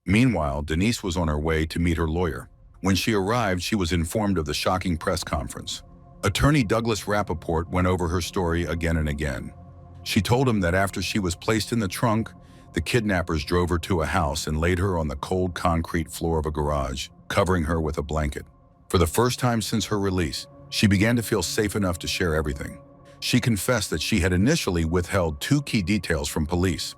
Meanwhile, Denise was on her way to meet her lawyer. When she arrived, she was informed of the shocking press conference. Attorney Douglas Rappaport went over her story again and again. She told him that after she was placed in the trunk, the kidnappers drove her to a house and laid her on the cold concrete floor of a garage, covering her with a blanket. For the first time since her release, she began to feel safe enough to share everything. She confessed that she had initially withheld 2 key details from police.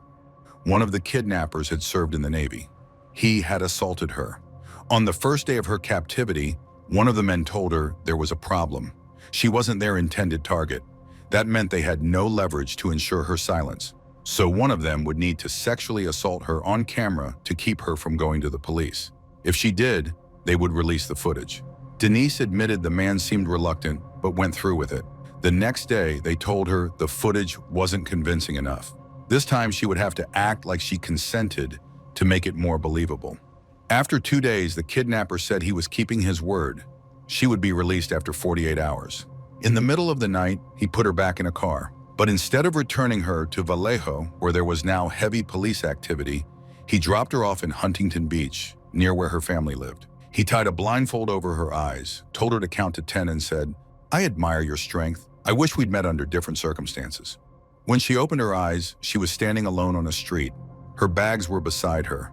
One of the kidnappers had served in the Navy. He had assaulted her. On the first day of her captivity, one of the men told her there was a problem. She wasn't their intended target. That meant they had no leverage to ensure her silence. So one of them would need to sexually assault her on camera to keep her from going to the police. If she did, they would release the footage. Denise admitted the man seemed reluctant, but went through with it. The next day, they told her the footage wasn't convincing enough. This time, she would have to act like she consented to make it more believable. After 2 days, the kidnapper said he was keeping his word. She would be released after 48 hours. In the middle of the night, he put her back in a car. But instead of returning her to Vallejo, where there was now heavy police activity, he dropped her off in Huntington Beach, near where her family lived. He tied a blindfold over her eyes, told her to count to 10 and said, "I admire your strength. I wish we'd met under different circumstances." When she opened her eyes, she was standing alone on a street. Her bags were beside her.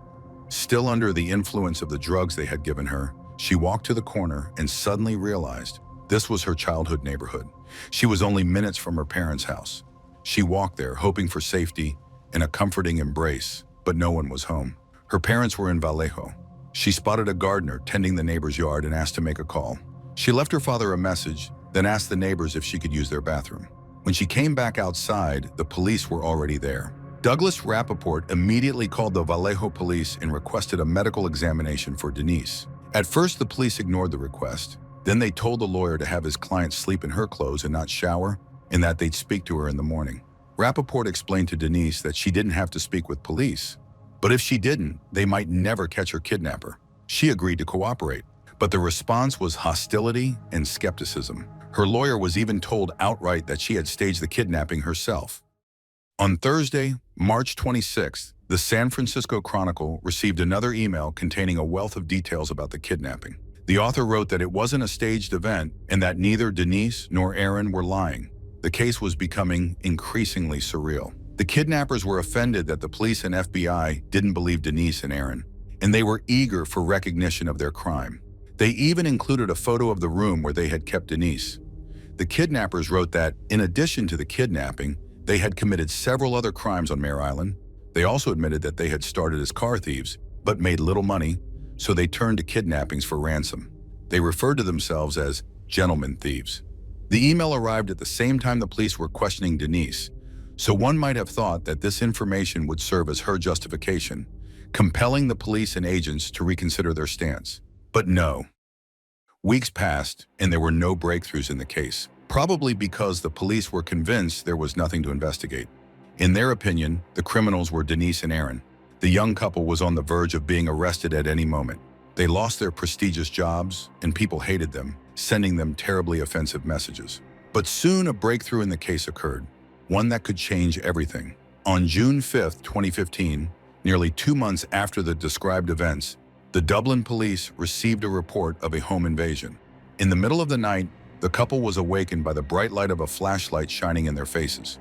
Still under the influence of the drugs they had given her, she walked to the corner and suddenly realized this was her childhood neighborhood. She was only minutes from her parents' house. She walked there, hoping for safety and a comforting embrace, but no one was home. Her parents were in Vallejo. She spotted a gardener tending the neighbor's yard and asked to make a call. She left her father a message, then asked the neighbors if she could use their bathroom. When she came back outside, the police were already there. Douglas Rappaport immediately called the Vallejo police and requested a medical examination for Denise. At first, the police ignored the request. Then they told the lawyer to have his client sleep in her clothes and not shower, and that they'd speak to her in the morning. Rappaport explained to Denise that she didn't have to speak with police, but if she didn't, they might never catch her kidnapper. She agreed to cooperate, but the response was hostility and skepticism. Her lawyer was even told outright that she had staged the kidnapping herself. On Thursday, March 26th, the San Francisco Chronicle received another email containing a wealth of details about the kidnapping. The author wrote that it wasn't a staged event and that neither Denise nor Aaron were lying. The case was becoming increasingly surreal. The kidnappers were offended that the police and FBI didn't believe Denise and Aaron, and they were eager for recognition of their crime. They even included a photo of the room where they had kept Denise. The kidnappers wrote that, in addition to the kidnapping, they had committed several other crimes on Mare Island. They also admitted that they had started as car thieves, but made little money, so they turned to kidnappings for ransom. They referred to themselves as gentlemen thieves. The email arrived at the same time the police were questioning Denise, so one might have thought that this information would serve as her justification, compelling the police and agents to reconsider their stance. But no. Weeks passed, and there were no breakthroughs in the case, probably because the police were convinced there was nothing to investigate. In their opinion, the criminals were Denise and Aaron. The young couple was on the verge of being arrested at any moment. They lost their prestigious jobs, and people hated them, sending them terribly offensive messages. But soon a breakthrough in the case occurred, one that could change everything. On June 5, 2015, nearly 2 months after the described events, the Dublin police received a report of a home invasion. In the middle of the night, the couple was awakened by the bright light of a flashlight shining in their faces.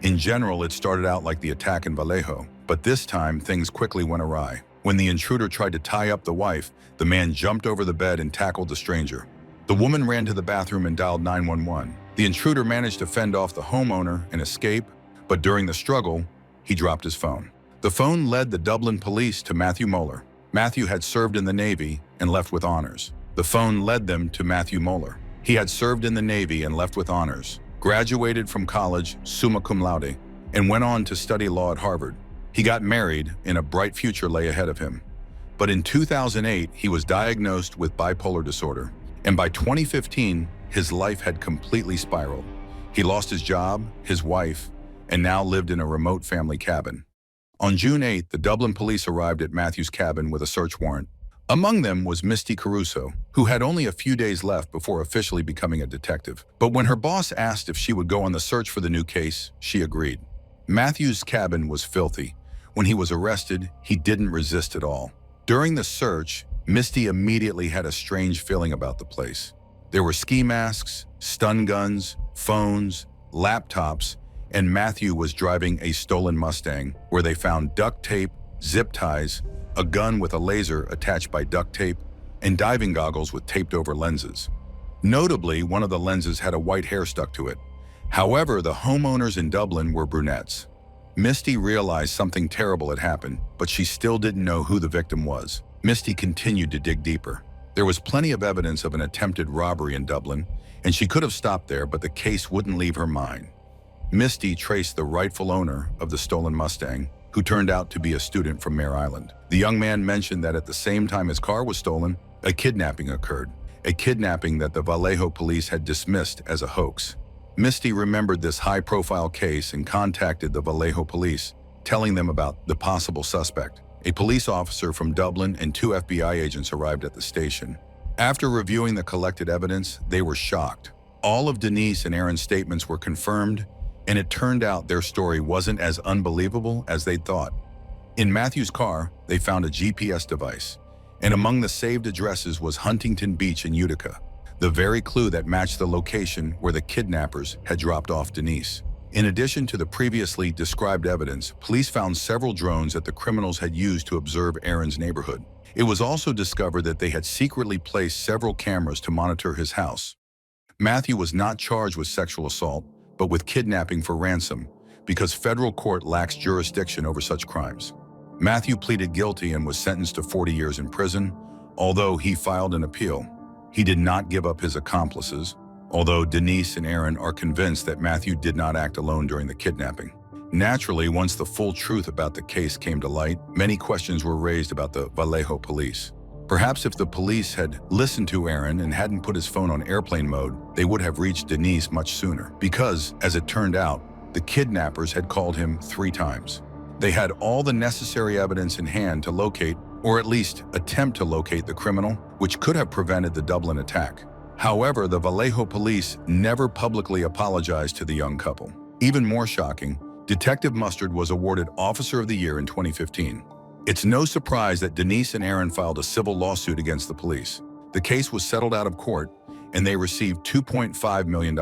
In general, it started out like the attack in Vallejo, but this time things quickly went awry. When the intruder tried to tie up the wife, the man jumped over the bed and tackled the stranger. The woman ran to the bathroom and dialed 911. The intruder managed to fend off the homeowner and escape, but during the struggle, he dropped his phone. The phone led the Dublin police to Matthew Moeller. Matthew had served in the Navy and left with honors. The phone led them to Matthew Moeller. He had served in the Navy and left with honors, graduated from college summa cum laude, and went on to study law at Harvard. He got married, and a bright future lay ahead of him. But in 2008, he was diagnosed with bipolar disorder, and by 2015, his life had completely spiraled. He lost his job, his wife, and now lived in a remote family cabin. On June 8th, the Dublin police arrived at Matthew's cabin with a search warrant. Among them was Misty Caruso, who had only a few days left before officially becoming a detective. But when her boss asked if she would go on the search for the new case, she agreed. Matthew's cabin was filthy. When he was arrested, he didn't resist at all. During the search, Misty immediately had a strange feeling about the place. There were ski masks, stun guns, phones, laptops, and Matthew was driving a stolen Mustang, where they found duct tape, zip ties, a gun with a laser attached by duct tape, and diving goggles with taped-over lenses. Notably, one of the lenses had a white hair stuck to it. However, the homeowners in Dublin were brunettes. Misty realized something terrible had happened, but she still didn't know who the victim was. Misty continued to dig deeper. There was plenty of evidence of an attempted robbery in Dublin, and she could have stopped there, but the case wouldn't leave her mind. Misty traced the rightful owner of the stolen Mustang, who turned out to be a student from Mare Island. The young man mentioned that at the same time his car was stolen, a kidnapping occurred, a kidnapping that the Vallejo police had dismissed as a hoax. Misty remembered this high-profile case and contacted the Vallejo police, telling them about the possible suspect. A police officer from Dublin and 2 FBI agents arrived at the station. After reviewing the collected evidence, they were shocked. All of Denise and Aaron's statements were confirmed, and it turned out their story wasn't as unbelievable as they'd thought. In Matthew's car, they found a GPS device, and among the saved addresses was Huntington Beach in Utica, the very clue that matched the location where the kidnappers had dropped off Denise. In addition to the previously described evidence, police found several drones that the criminals had used to observe Aaron's neighborhood. It was also discovered that they had secretly placed several cameras to monitor his house. Matthew was not charged with sexual assault, but with kidnapping for ransom, because federal court lacks jurisdiction over such crimes. Matthew pleaded guilty and was sentenced to 40 years in prison, although he filed an appeal. He did not give up his accomplices, although Denise and Aaron are convinced that Matthew did not act alone during the kidnapping. Naturally, once the full truth about the case came to light, many questions were raised about the Vallejo police. Perhaps if the police had listened to Aaron and hadn't put his phone on airplane mode, they would have reached Denise much sooner, because, as it turned out, the kidnappers had called him 3 times. They had all the necessary evidence in hand to locate, or at least attempt to locate, the criminal, which could have prevented the Dublin attack. However, the Vallejo police never publicly apologized to the young couple. Even more shocking, Detective Mustard was awarded Officer of the Year in 2015. It's no surprise that Denise and Aaron filed a civil lawsuit against the police. The case was settled out of court, and they received $2.5 million.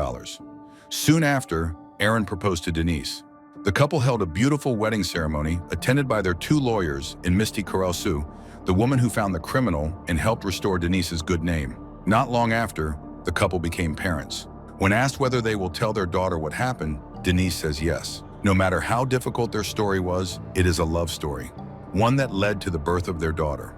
Soon after, Aaron proposed to Denise. The couple held a beautiful wedding ceremony, attended by their 2 lawyers in Misty Caruso, the woman who found the criminal and helped restore Denise's good name. Not long after, the couple became parents. When asked whether they will tell their daughter what happened, Denise says yes. No matter how difficult their story was, it is a love story, one that led to the birth of their daughter.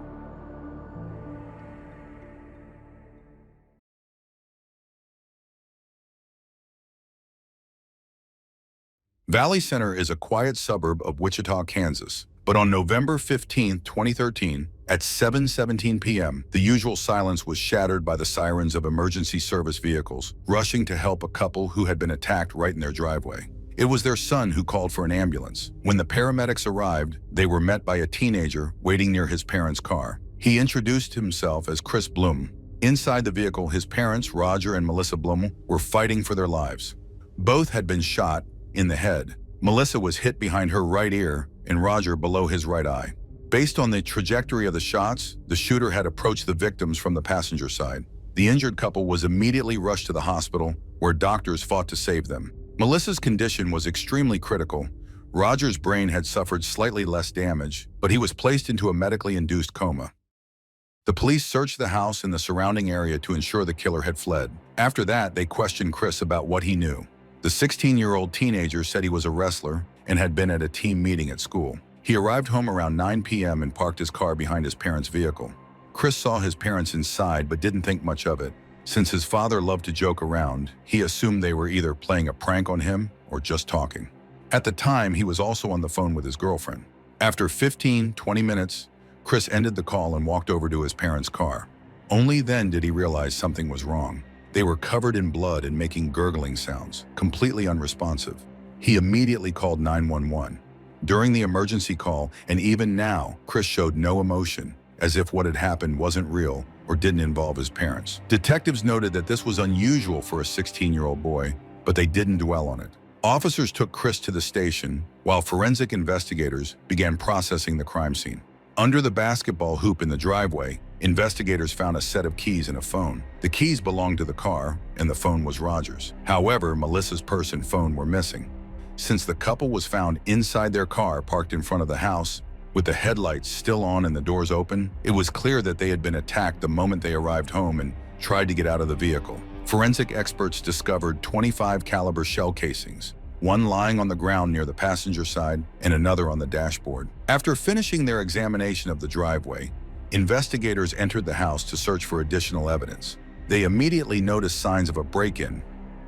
Valley Center is a quiet suburb of Wichita, Kansas. But on November 15, 2013, at 7:17 p.m., the usual silence was shattered by the sirens of emergency service vehicles rushing to help a couple who had been attacked right in their driveway. It was their son who called for an ambulance. When the paramedics arrived, they were met by a teenager waiting near his parents' car. He introduced himself as Chris Bloom. Inside the vehicle, his parents, Roger and Melissa Bloom, were fighting for their lives. Both had been shot in the head. Melissa was hit behind her right ear and Roger below his right eye. Based on the trajectory of the shots, the shooter had approached the victims from the passenger side. The injured couple was immediately rushed to the hospital, where doctors fought to save them. Melissa's condition was extremely critical. Roger's brain had suffered slightly less damage, but he was placed into a medically induced coma. The police searched the house and the surrounding area to ensure the killer had fled. After that, they questioned Chris about what he knew. The 16-year-old teenager said he was a wrestler and had been at a team meeting at school. He arrived home around 9 p.m. and parked his car behind his parents' vehicle. Chris saw his parents inside but didn't think much of it. Since his father loved to joke around, he assumed they were either playing a prank on him or just talking. At the time, he was also on the phone with his girlfriend. After 15-20 minutes, Chris ended the call and walked over to his parents' car. Only then did he realize something was wrong. They were covered in blood and making gurgling sounds, completely unresponsive. He immediately called 911. During the emergency call, and even now, Chris showed no emotion, as if what had happened wasn't real or didn't involve his parents. Detectives noted that this was unusual for a 16-year-old boy, but they didn't dwell on it. Officers took Chris to the station, while forensic investigators began processing the crime scene. Under the basketball hoop in the driveway, investigators found a set of keys and a phone. The keys belonged to the car, and the phone was Roger's. However, Melissa's purse and phone were missing. Since the couple was found inside their car parked in front of the house, with the headlights still on and the doors open, it was clear that they had been attacked the moment they arrived home and tried to get out of the vehicle. Forensic experts discovered 25 caliber shell casings, one lying on the ground near the passenger side and another on the dashboard. After finishing their examination of the driveway, investigators entered the house to search for additional evidence. They immediately noticed signs of a break-in.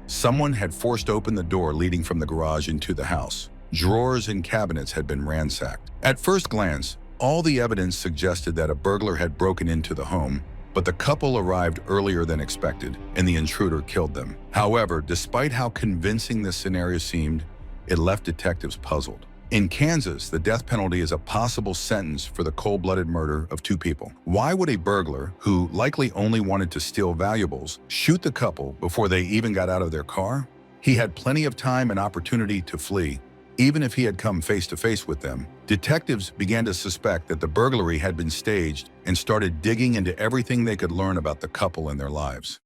Someone had forced open the door leading from the garage into the house. Drawers and cabinets had been ransacked. At first glance, all the evidence suggested that a burglar had broken into the home, but the couple arrived earlier than expected, and the intruder killed them. However, despite how convincing this scenario seemed, it left detectives puzzled. In Kansas, the death penalty is a possible sentence for the cold-blooded murder of two people. Why would a burglar, who likely only wanted to steal valuables, shoot the couple before they even got out of their car? He had plenty of time and opportunity to flee. Even if he had come face-to-face with them, detectives began to suspect that the burglary had been staged and started digging into everything they could learn about the couple and their lives.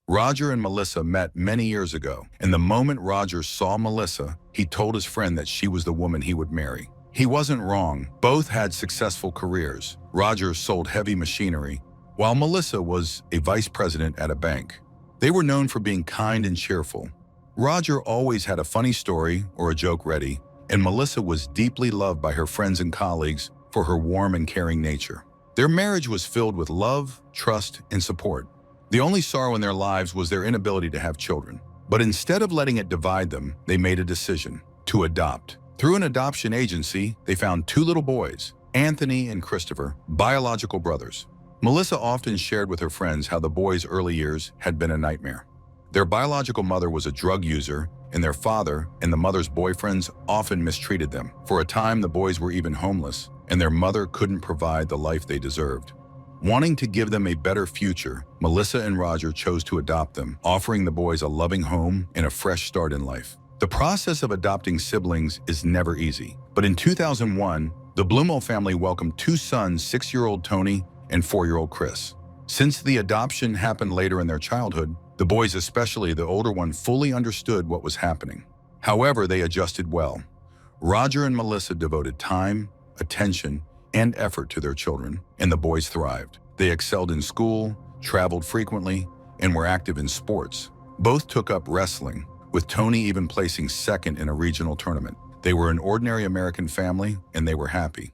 Roger and Melissa met many years ago, and the moment Roger saw Melissa, he told his friend that she was the woman he would marry. He wasn't wrong. Both had successful careers. Roger sold heavy machinery, while Melissa was a vice president at a bank. They were known for being kind and cheerful. Roger always had a funny story or a joke ready, and Melissa was deeply loved by her friends and colleagues for her warm and caring nature. Their marriage was filled with love, trust, and support. The only sorrow in their lives was their inability to have children. But instead of letting it divide them, they made a decision to adopt. Through an adoption agency, they found two little boys, Anthony and Christopher, biological brothers. Melissa often shared with her friends how the boys' early years had been a nightmare. Their biological mother was a drug user, and their father and the mother's boyfriends often mistreated them. For a time, the boys were even homeless, and their mother couldn't provide the life they deserved. Wanting to give them a better future, Melissa and Roger chose to adopt them, offering the boys a loving home and a fresh start in life. The process of adopting siblings is never easy, but in 2001, the Bloomell family welcomed two sons, 6-year-old Tony and 4-year-old Chris. Since the adoption happened later in their childhood, the boys, especially the older one, fully understood what was happening. However, they adjusted well. Roger and Melissa devoted time, attention, and effort to their children, and the boys thrived. They excelled in school, traveled frequently, and were active in sports. Both took up wrestling, with Tony even placing second in a regional tournament. They were an ordinary American family, and they were happy.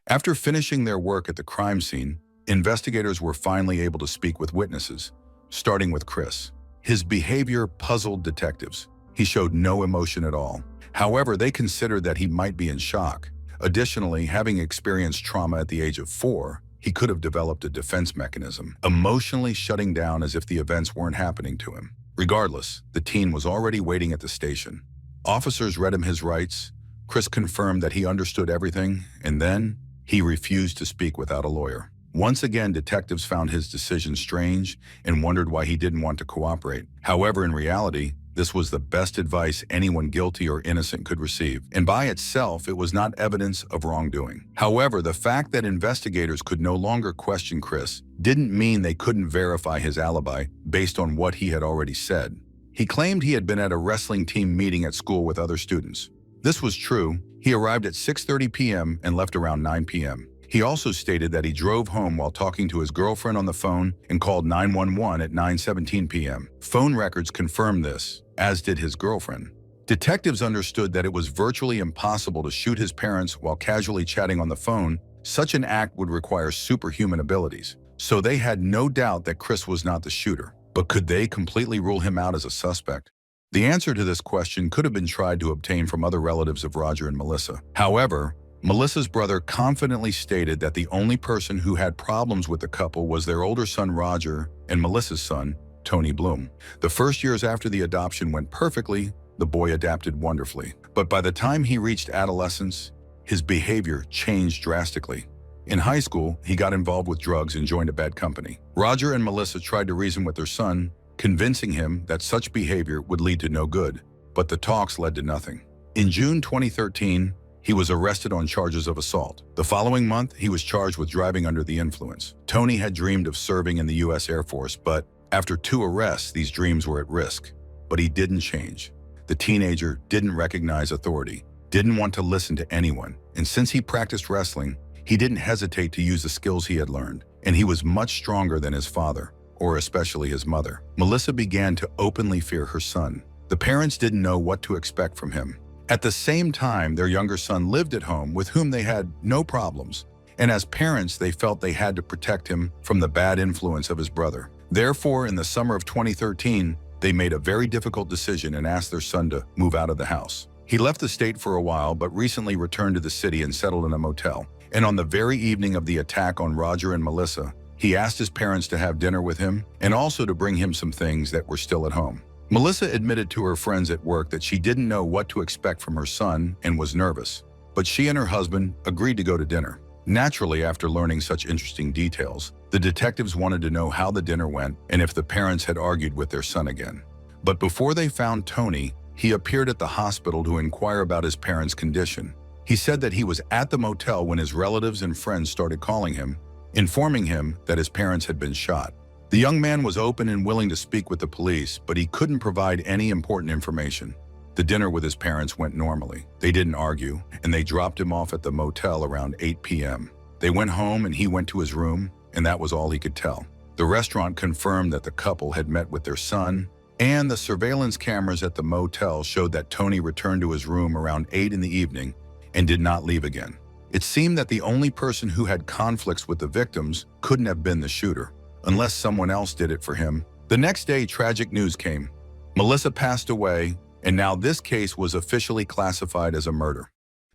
After finishing their work at the crime scene, investigators were finally able to speak with witnesses, starting with Chris. His behavior puzzled detectives. He showed no emotion at all. However, they considered that he might be in shock. Additionally, having experienced trauma at the age of 4, he could have developed a defense mechanism, emotionally shutting down as if the events weren't happening to him. Regardless, the teen was already waiting at the station. Officers read him his rights. Chris confirmed that he understood everything, and then he refused to speak without a lawyer. Once again, detectives found his decision strange and wondered why he didn't want to cooperate. However, in reality, this was the best advice anyone guilty or innocent could receive, and by itself, it was not evidence of wrongdoing. However, the fact that investigators could no longer question Chris didn't mean they couldn't verify his alibi based on what he had already said. He claimed he had been at a wrestling team meeting at school with other students. This was true. He arrived at 6:30 p.m. and left around 9 p.m. He also stated that he drove home while talking to his girlfriend on the phone and called 911 at 9:17 p.m. Phone records confirmed this, as did his girlfriend. Detectives understood that it was virtually impossible to shoot his parents while casually chatting on the phone. Such an act would require superhuman abilities. So they had no doubt that Chris was not the shooter. But could they completely rule him out as a suspect? The answer to this question could have been tried to obtain from other relatives of Roger and Melissa. However, Melissa's brother confidently stated that the only person who had problems with the couple was their older son Roger and Melissa's son, Tony Bloom. The first years after the adoption went perfectly, the boy adapted wonderfully. But by the time he reached adolescence, his behavior changed drastically. In high school, he got involved with drugs and joined a bad company. Roger and Melissa tried to reason with their son, convincing him that such behavior would lead to no good, but the talks led to nothing. In June 2013, he was arrested on charges of assault. The following month, he was charged with driving under the influence. Tony had dreamed of serving in the U.S. Air Force, but after 2 arrests, these dreams were at risk. But he didn't change. The teenager didn't recognize authority, didn't want to listen to anyone, and since he practiced wrestling, he didn't hesitate to use the skills he had learned, and he was much stronger than his father, or especially his mother. Melissa began to openly fear her son. The parents didn't know what to expect from him. At the same time, their younger son lived at home with whom they had no problems, and as parents, they felt they had to protect him from the bad influence of his brother. Therefore, in the summer of 2013, they made a very difficult decision and asked their son to move out of the house. He left the state for a while, but recently returned to the city and settled in a motel. And on the very evening of the attack on Roger and Melissa, he asked his parents to have dinner with him and also to bring him some things that were still at home. Melissa admitted to her friends at work that she didn't know what to expect from her son and was nervous, but she and her husband agreed to go to dinner. Naturally, after learning such interesting details, the detectives wanted to know how the dinner went and if the parents had argued with their son again. But before they found Tony, he appeared at the hospital to inquire about his parents' condition. He said that he was at the motel when his relatives and friends started calling him, informing him that his parents had been shot. The young man was open and willing to speak with the police, but he couldn't provide any important information. The dinner with his parents went normally. They didn't argue, and they dropped him off at the motel around 8 p.m. They went home and he went to his room, and that was all he could tell. The restaurant confirmed that the couple had met with their son, and the surveillance cameras at the motel showed that Tony returned to his room around 8 in the evening and did not leave again. It seemed that the only person who had conflicts with the victims couldn't have been the shooter, unless someone else did it for him. The next day, tragic news came. Melissa passed away, and now this case was officially classified as a murder.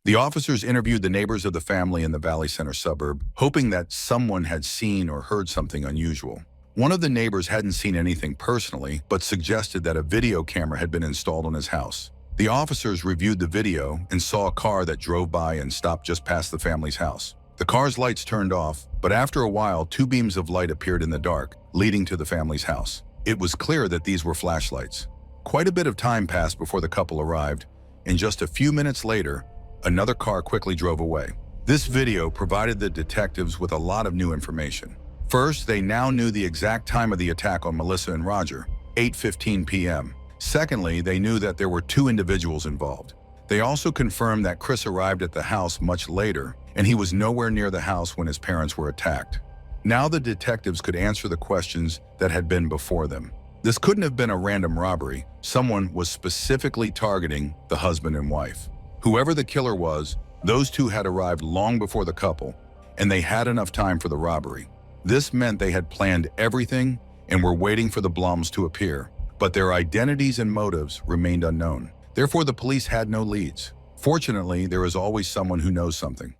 The officers interviewed the neighbors of the family in the Valley Center suburb, hoping that someone had seen or heard something unusual. One of the neighbors hadn't seen anything personally, but suggested that a video camera had been installed on his house. The officers reviewed the video and saw a car that drove by and stopped just past the family's house. The car's lights turned off, but after a while, 2 beams of light appeared in the dark, leading to the family's house. It was clear that these were flashlights. Quite a bit of time passed before the couple arrived, and just a few minutes later, another car quickly drove away. This video provided the detectives with a lot of new information. First, they now knew the exact time of the attack on Melissa and Roger, 8:15 p.m. Secondly, they knew that there were 2 individuals involved. They also confirmed that Chris arrived at the house much later, and he was nowhere near the house when his parents were attacked. Now the detectives could answer the questions that had been before them. This couldn't have been a random robbery. Someone was specifically targeting the husband and wife. Whoever the killer was, those 2 had arrived long before the couple, and they had enough time for the robbery. This meant they had planned everything and were waiting for the Blums to appear, but their identities and motives remained unknown. Therefore, the police had no leads. Fortunately, there is always someone who knows something.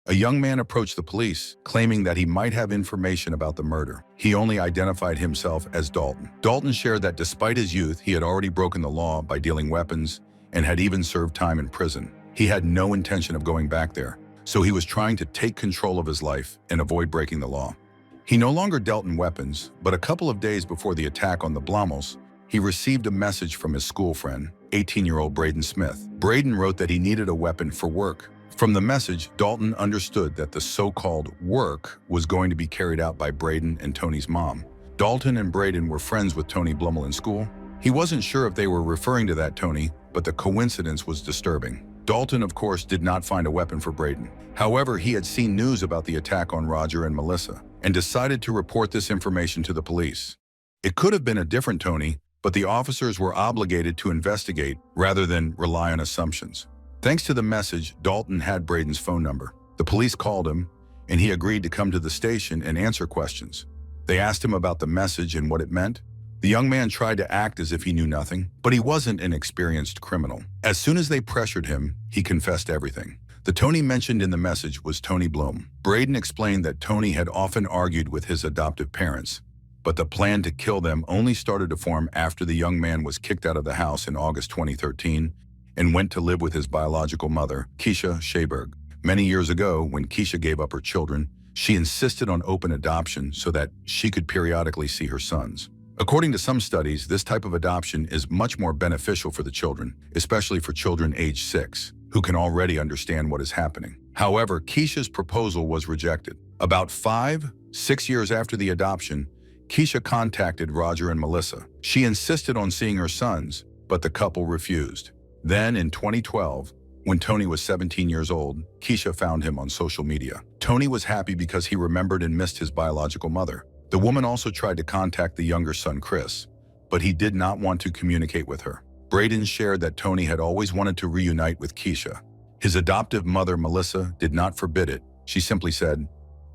A young man approached the police, claiming that he might have information about the murder. He only identified himself as Dalton. Dalton shared that despite his youth, he had already broken the law by dealing weapons and had even served time in prison. He had no intention of going back there. so he was trying to take control of his life and avoid breaking the law. He no longer dealt in weapons, but a couple of days before the attack on the Blommels, he received a message from his school friend, 18-year-old Braden Smith. Braden wrote that he needed a weapon for work. From the message, Dalton understood that the so-called work was going to be carried out by Braden and Tony's mom. Dalton and Braden were friends with Tony Blummel in school. He wasn't sure if they were referring to that Tony, but the coincidence was disturbing. Dalton, of course, did not find a weapon for Braden. However, he had seen news about the attack on Roger and Melissa and decided to report this information to the police. It could have been a different Tony, but the officers were obligated to investigate rather than rely on assumptions. Thanks to the message, Dalton had Braden's phone number. The police called him, and he agreed to come to the station and answer questions. They asked him about the message and what it meant. The young man tried to act as if he knew nothing, but he wasn't an experienced criminal. As soon as they pressured him, he confessed everything. The Tony mentioned in the message was Tony Bloom. Braden explained that Tony had often argued with his adoptive parents, but the plan to kill them only started to form after the young man was kicked out of the house in August 2013 and went to live with his biological mother, Keisha Shaberg. Many years ago, when Keisha gave up her children, she insisted on open adoption so that she could periodically see her sons. According to some studies, this type of adoption is much more beneficial for the children, especially for children age 6, who can already understand what is happening. However, Keisha's proposal was rejected. About 5-6 years after the adoption, Keisha contacted Roger and Melissa. She insisted on seeing her sons, but the couple refused. Then, in 2012, when Tony was 17 years old, Keisha found him on social media. Tony was happy because he remembered and missed his biological mother. The woman also tried to contact the younger son, Chris, but he did not want to communicate with her. Braden shared that Tony had always wanted to reunite with Keisha. His adoptive mother, Melissa, did not forbid it. She simply said,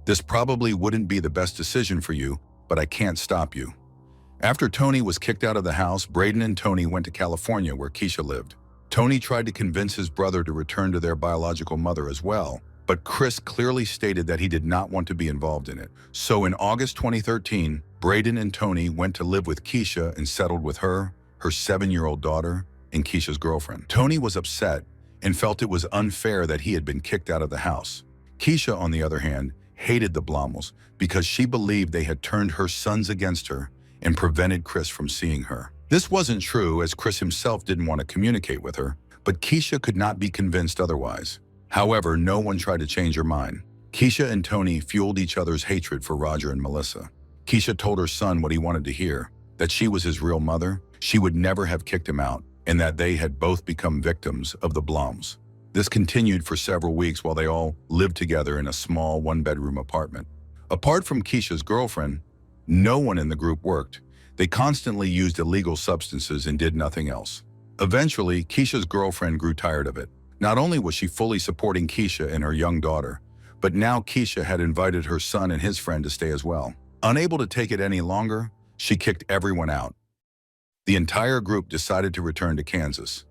"This probably wouldn't be the best decision for you, but I can't stop you." After Tony was kicked out of the house, Braden and Tony went to California, where Keisha lived. Tony tried to convince his brother to return to their biological mother as well, but Chris clearly stated that he did not want to be involved in it. So in August 2013, Braden and Tony went to live with Keisha and settled with her 7-year-old daughter, and Keisha's girlfriend. Tony was upset and felt it was unfair that he had been kicked out of the house. Keisha, on the other hand, hated the Blommels because she believed they had turned her sons against her and prevented Chris from seeing her. This wasn't true, as Chris himself didn't want to communicate with her, but Keisha could not be convinced otherwise. However, no one tried to change her mind. Keisha and Tony fueled each other's hatred for Roger and Melissa. Keisha told her son what he wanted to hear, that she was his real mother, she would never have kicked him out, and that they had both become victims of the Bloms. This continued for several weeks while they all lived together in a small one-bedroom apartment. Apart from Keisha's girlfriend, no one in the group worked. They constantly used illegal substances and did nothing else. Eventually, Keisha's girlfriend grew tired of it. Not only was she fully supporting Keisha and her young daughter, but now Keisha had invited her son and his friend to stay as well. Unable to take it any longer, she kicked everyone out. The entire group decided to return to Kansas.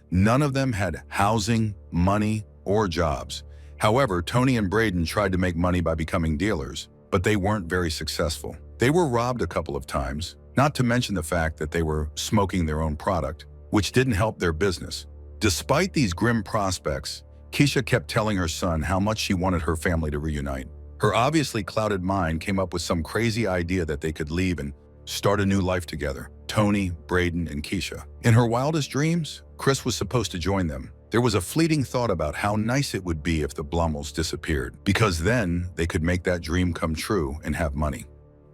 None of them had housing, money, or jobs. However, Tony and Braden tried to make money by becoming dealers, but they weren't very successful. They were robbed a couple of times, not to mention the fact that they were smoking their own product, which didn't help their business. Despite these grim prospects, Keisha kept telling her son how much she wanted her family to reunite. Her obviously clouded mind came up with some crazy idea that they could leave and start a new life together, Tony, Braden, and Keisha. In her wildest dreams, Chris was supposed to join them. There was a fleeting thought about how nice it would be if the Blommels disappeared, because then they could make that dream come true and have money.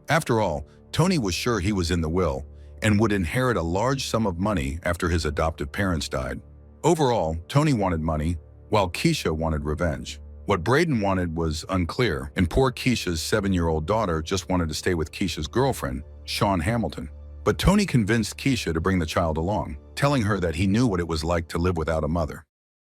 After all, Tony was sure he was in the will and would inherit a large sum of money after his adoptive parents died. Overall, Tony wanted money, while Keisha wanted revenge. What Braden wanted was unclear, and poor Keisha's 7-year-old daughter just wanted to stay with Keisha's girlfriend, Sean Hamilton. But Tony convinced Keisha to bring the child along, telling her that he knew what it was like to live without a mother.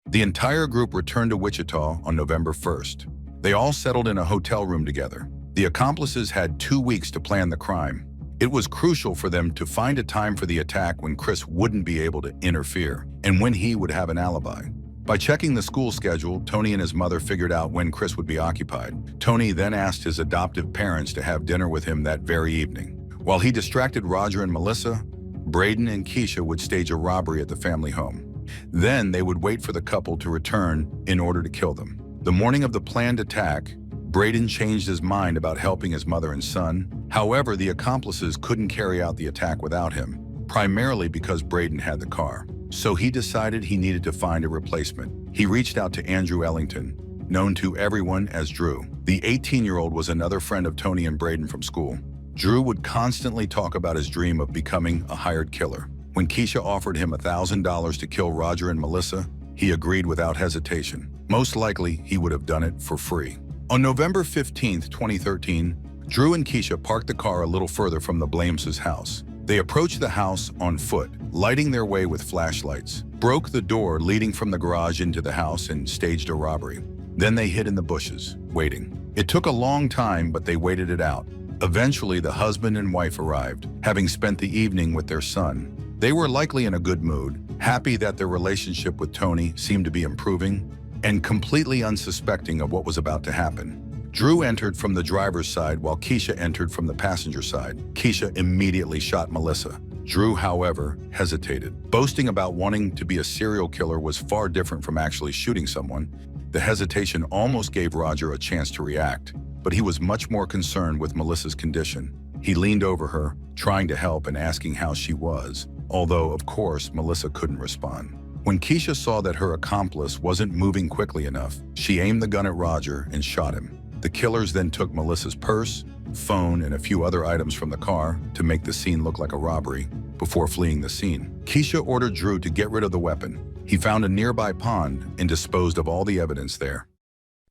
The entire group returned to Wichita on November 1st. They all settled in a hotel room together. The accomplices had 2 weeks to plan the crime. It was crucial for them to find a time for the attack when Chris wouldn't be able to interfere and when he would have an alibi. By checking the school schedule, Tony and his mother figured out when Chris would be occupied. Tony then asked his adoptive parents to have dinner with him that very evening. While he distracted Roger and Melissa, Braden and Keisha would stage a robbery at the family home. Then they would wait for the couple to return in order to kill them. The morning of the planned attack, Braden changed his mind about helping his mother and son. However, the accomplices couldn't carry out the attack without him, primarily because Braden had the car. So he decided he needed to find a replacement. He reached out to Andrew Ellington, known to everyone as Drew. The 18-year-old was another friend of Tony and Braden from school. Drew would constantly talk about his dream of becoming a hired killer. When Keisha offered him $1,000 to kill Roger and Melissa, he agreed without hesitation. Most likely, he would have done it for free. On November 15, 2013, Drew and Keisha parked the car a little further from the Blames' house. They approached the house on foot, lighting their way with flashlights, broke the door leading from the garage into the house, and staged a robbery. Then they hid in the bushes, waiting. It took a long time, but they waited it out. Eventually, the husband and wife arrived, having spent the evening with their son. They were likely in a good mood, happy that their relationship with Tony seemed to be improving, and completely unsuspecting of what was about to happen. Drew entered from the driver's side while Keisha entered from the passenger side. Keisha immediately shot Melissa. Drew, however, hesitated. Boasting about wanting to be a serial killer was far different from actually shooting someone. The hesitation almost gave Roger a chance to react, but he was much more concerned with Melissa's condition. He leaned over her, trying to help and asking how she was, although, of course, Melissa couldn't respond. When Keisha saw that her accomplice wasn't moving quickly enough, she aimed the gun at Roger and shot him. The killers then took Melissa's purse, phone, and a few other items from the car to make the scene look like a robbery before fleeing the scene. Keisha ordered Drew to get rid of the weapon. He found a nearby pond and disposed of all the evidence there.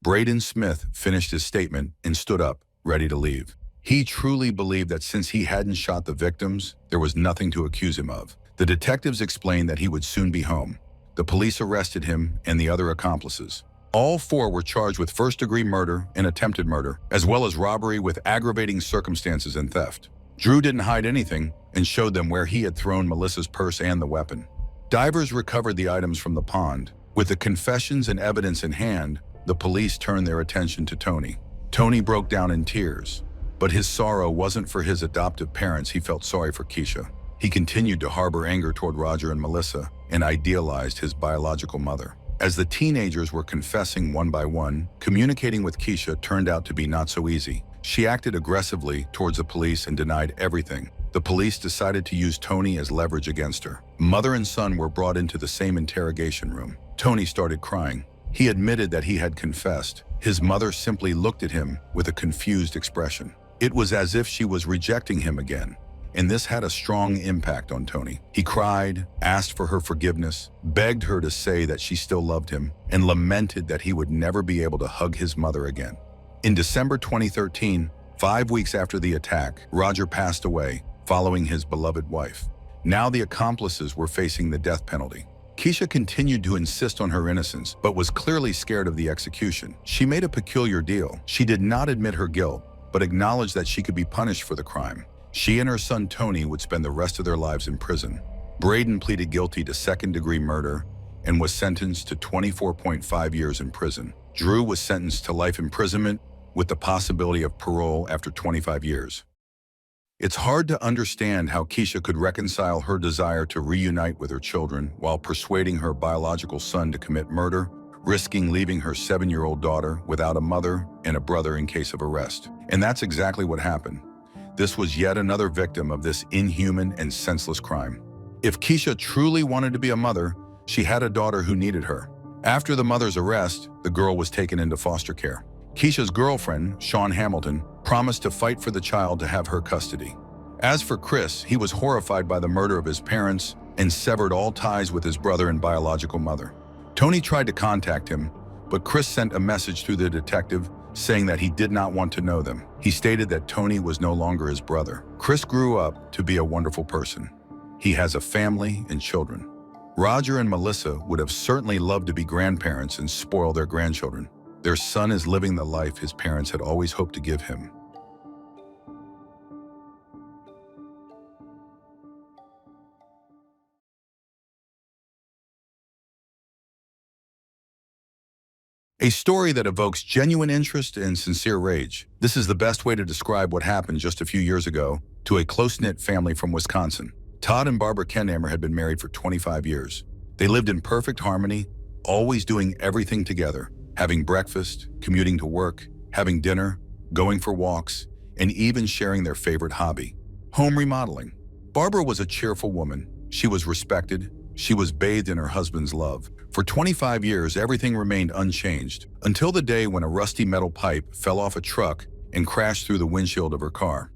Braden Smith finished his statement and stood up, ready to leave. He truly believed that since he hadn't shot the victims, there was nothing to accuse him of. The detectives explained that he would soon be home. The police arrested him and the other accomplices. All four were charged with first-degree murder and attempted murder, as well as robbery with aggravating circumstances and theft. Drew didn't hide anything and showed them where he had thrown Melissa's purse and the weapon. Divers recovered the items from the pond. With the confessions and evidence in hand, the police turned their attention to Tony. Tony broke down in tears, but his sorrow wasn't for his adoptive parents. He felt sorry for Keisha. He continued to harbor anger toward Roger and Melissa and idealized his biological mother. As the teenagers were confessing one by one, communicating with Keisha turned out to be not so easy. She acted aggressively towards the police and denied everything. The police decided to use Tony as leverage against her. Mother and son were brought into the same interrogation room. Tony started crying. He admitted that he had confessed. His mother simply looked at him with a confused expression. It was as if she was rejecting him again. And this had a strong impact on Tony. He cried, asked for her forgiveness, begged her to say that she still loved him, and lamented that he would never be able to hug his mother again. In December 2013, 5 weeks after the attack, Roger passed away, following his beloved wife. Now the accomplices were facing the death penalty. Keisha continued to insist on her innocence, but was clearly scared of the execution. She made a peculiar deal. She did not admit her guilt, but acknowledged that she could be punished for the crime. She and her son Tony would spend the rest of their lives in prison. Braden pleaded guilty to second-degree murder and was sentenced to 24.5 years in prison. Drew was sentenced to life imprisonment with the possibility of parole after 25 years. It's hard to understand how Keisha could reconcile her desire to reunite with her children while persuading her biological son to commit murder, risking leaving her 7-year-old daughter without a mother and a brother in case of arrest. And that's exactly what happened. This was yet another victim of this inhuman and senseless crime. If Keisha truly wanted to be a mother, she had a daughter who needed her. After the mother's arrest, the girl was taken into foster care. Keisha's girlfriend, Sean Hamilton, promised to fight for the child to have her custody. As for Chris, he was horrified by the murder of his parents and severed all ties with his brother and biological mother. Tony tried to contact him, but Chris sent a message through the detective saying that he did not want to know them. He stated that Tony was no longer his brother. Chris grew up to be a wonderful person. He has a family and children. Roger and Melissa would have certainly loved to be grandparents and spoil their grandchildren. Their son is living the life his parents had always hoped to give him. A story that evokes genuine interest and sincere rage. This is the best way to describe what happened just a few years ago to a close-knit family from Wisconsin. Todd and Barbara Kenhammer had been married for 25 years. They lived in perfect harmony, always doing everything together. having breakfast, commuting to work, having dinner, going for walks, and even sharing their favorite hobby, home remodeling. Barbara was a cheerful woman. She was respected. She was bathed in her husband's love. For 25 years, everything remained unchanged, until the day when a rusty metal pipe fell off a truck and crashed through the windshield of her car.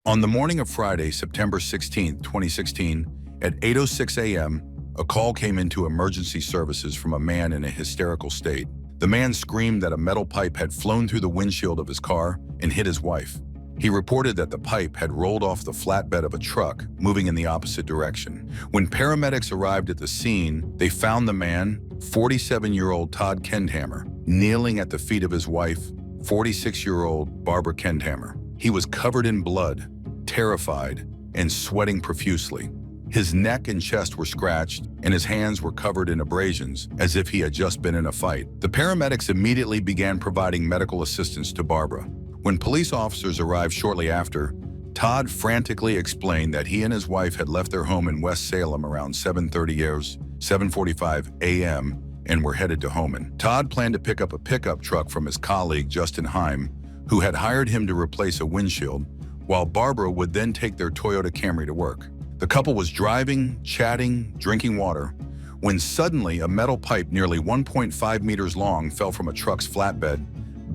On the morning of Friday, September 16, 2016, at 8:06 a.m., a call came into emergency services from a man in a hysterical state. The man screamed that a metal pipe had flown through the windshield of his car and hit his wife. He reported that the pipe had rolled off the flatbed of a truck, moving in the opposite direction. When paramedics arrived at the scene, they found the man, 47-year-old Todd Kendhammer, kneeling at the feet of his wife, 46-year-old Barbara Kendhammer. He was covered in blood, terrified, and sweating profusely. His neck and chest were scratched, and his hands were covered in abrasions, as if he had just been in a fight. The paramedics immediately began providing medical assistance to Barbara. When police officers arrived shortly after, Todd frantically explained that he and his wife had left their home in West Salem around 7:45 a.m. and were headed to Homan. Todd planned to pick up a pickup truck from his colleague, Justin Heim, who had hired him to replace a windshield, while Barbara would then take their Toyota Camry to work. The couple was driving, chatting, drinking water, when suddenly a metal pipe nearly 1.5 meters long fell from a truck's flatbed,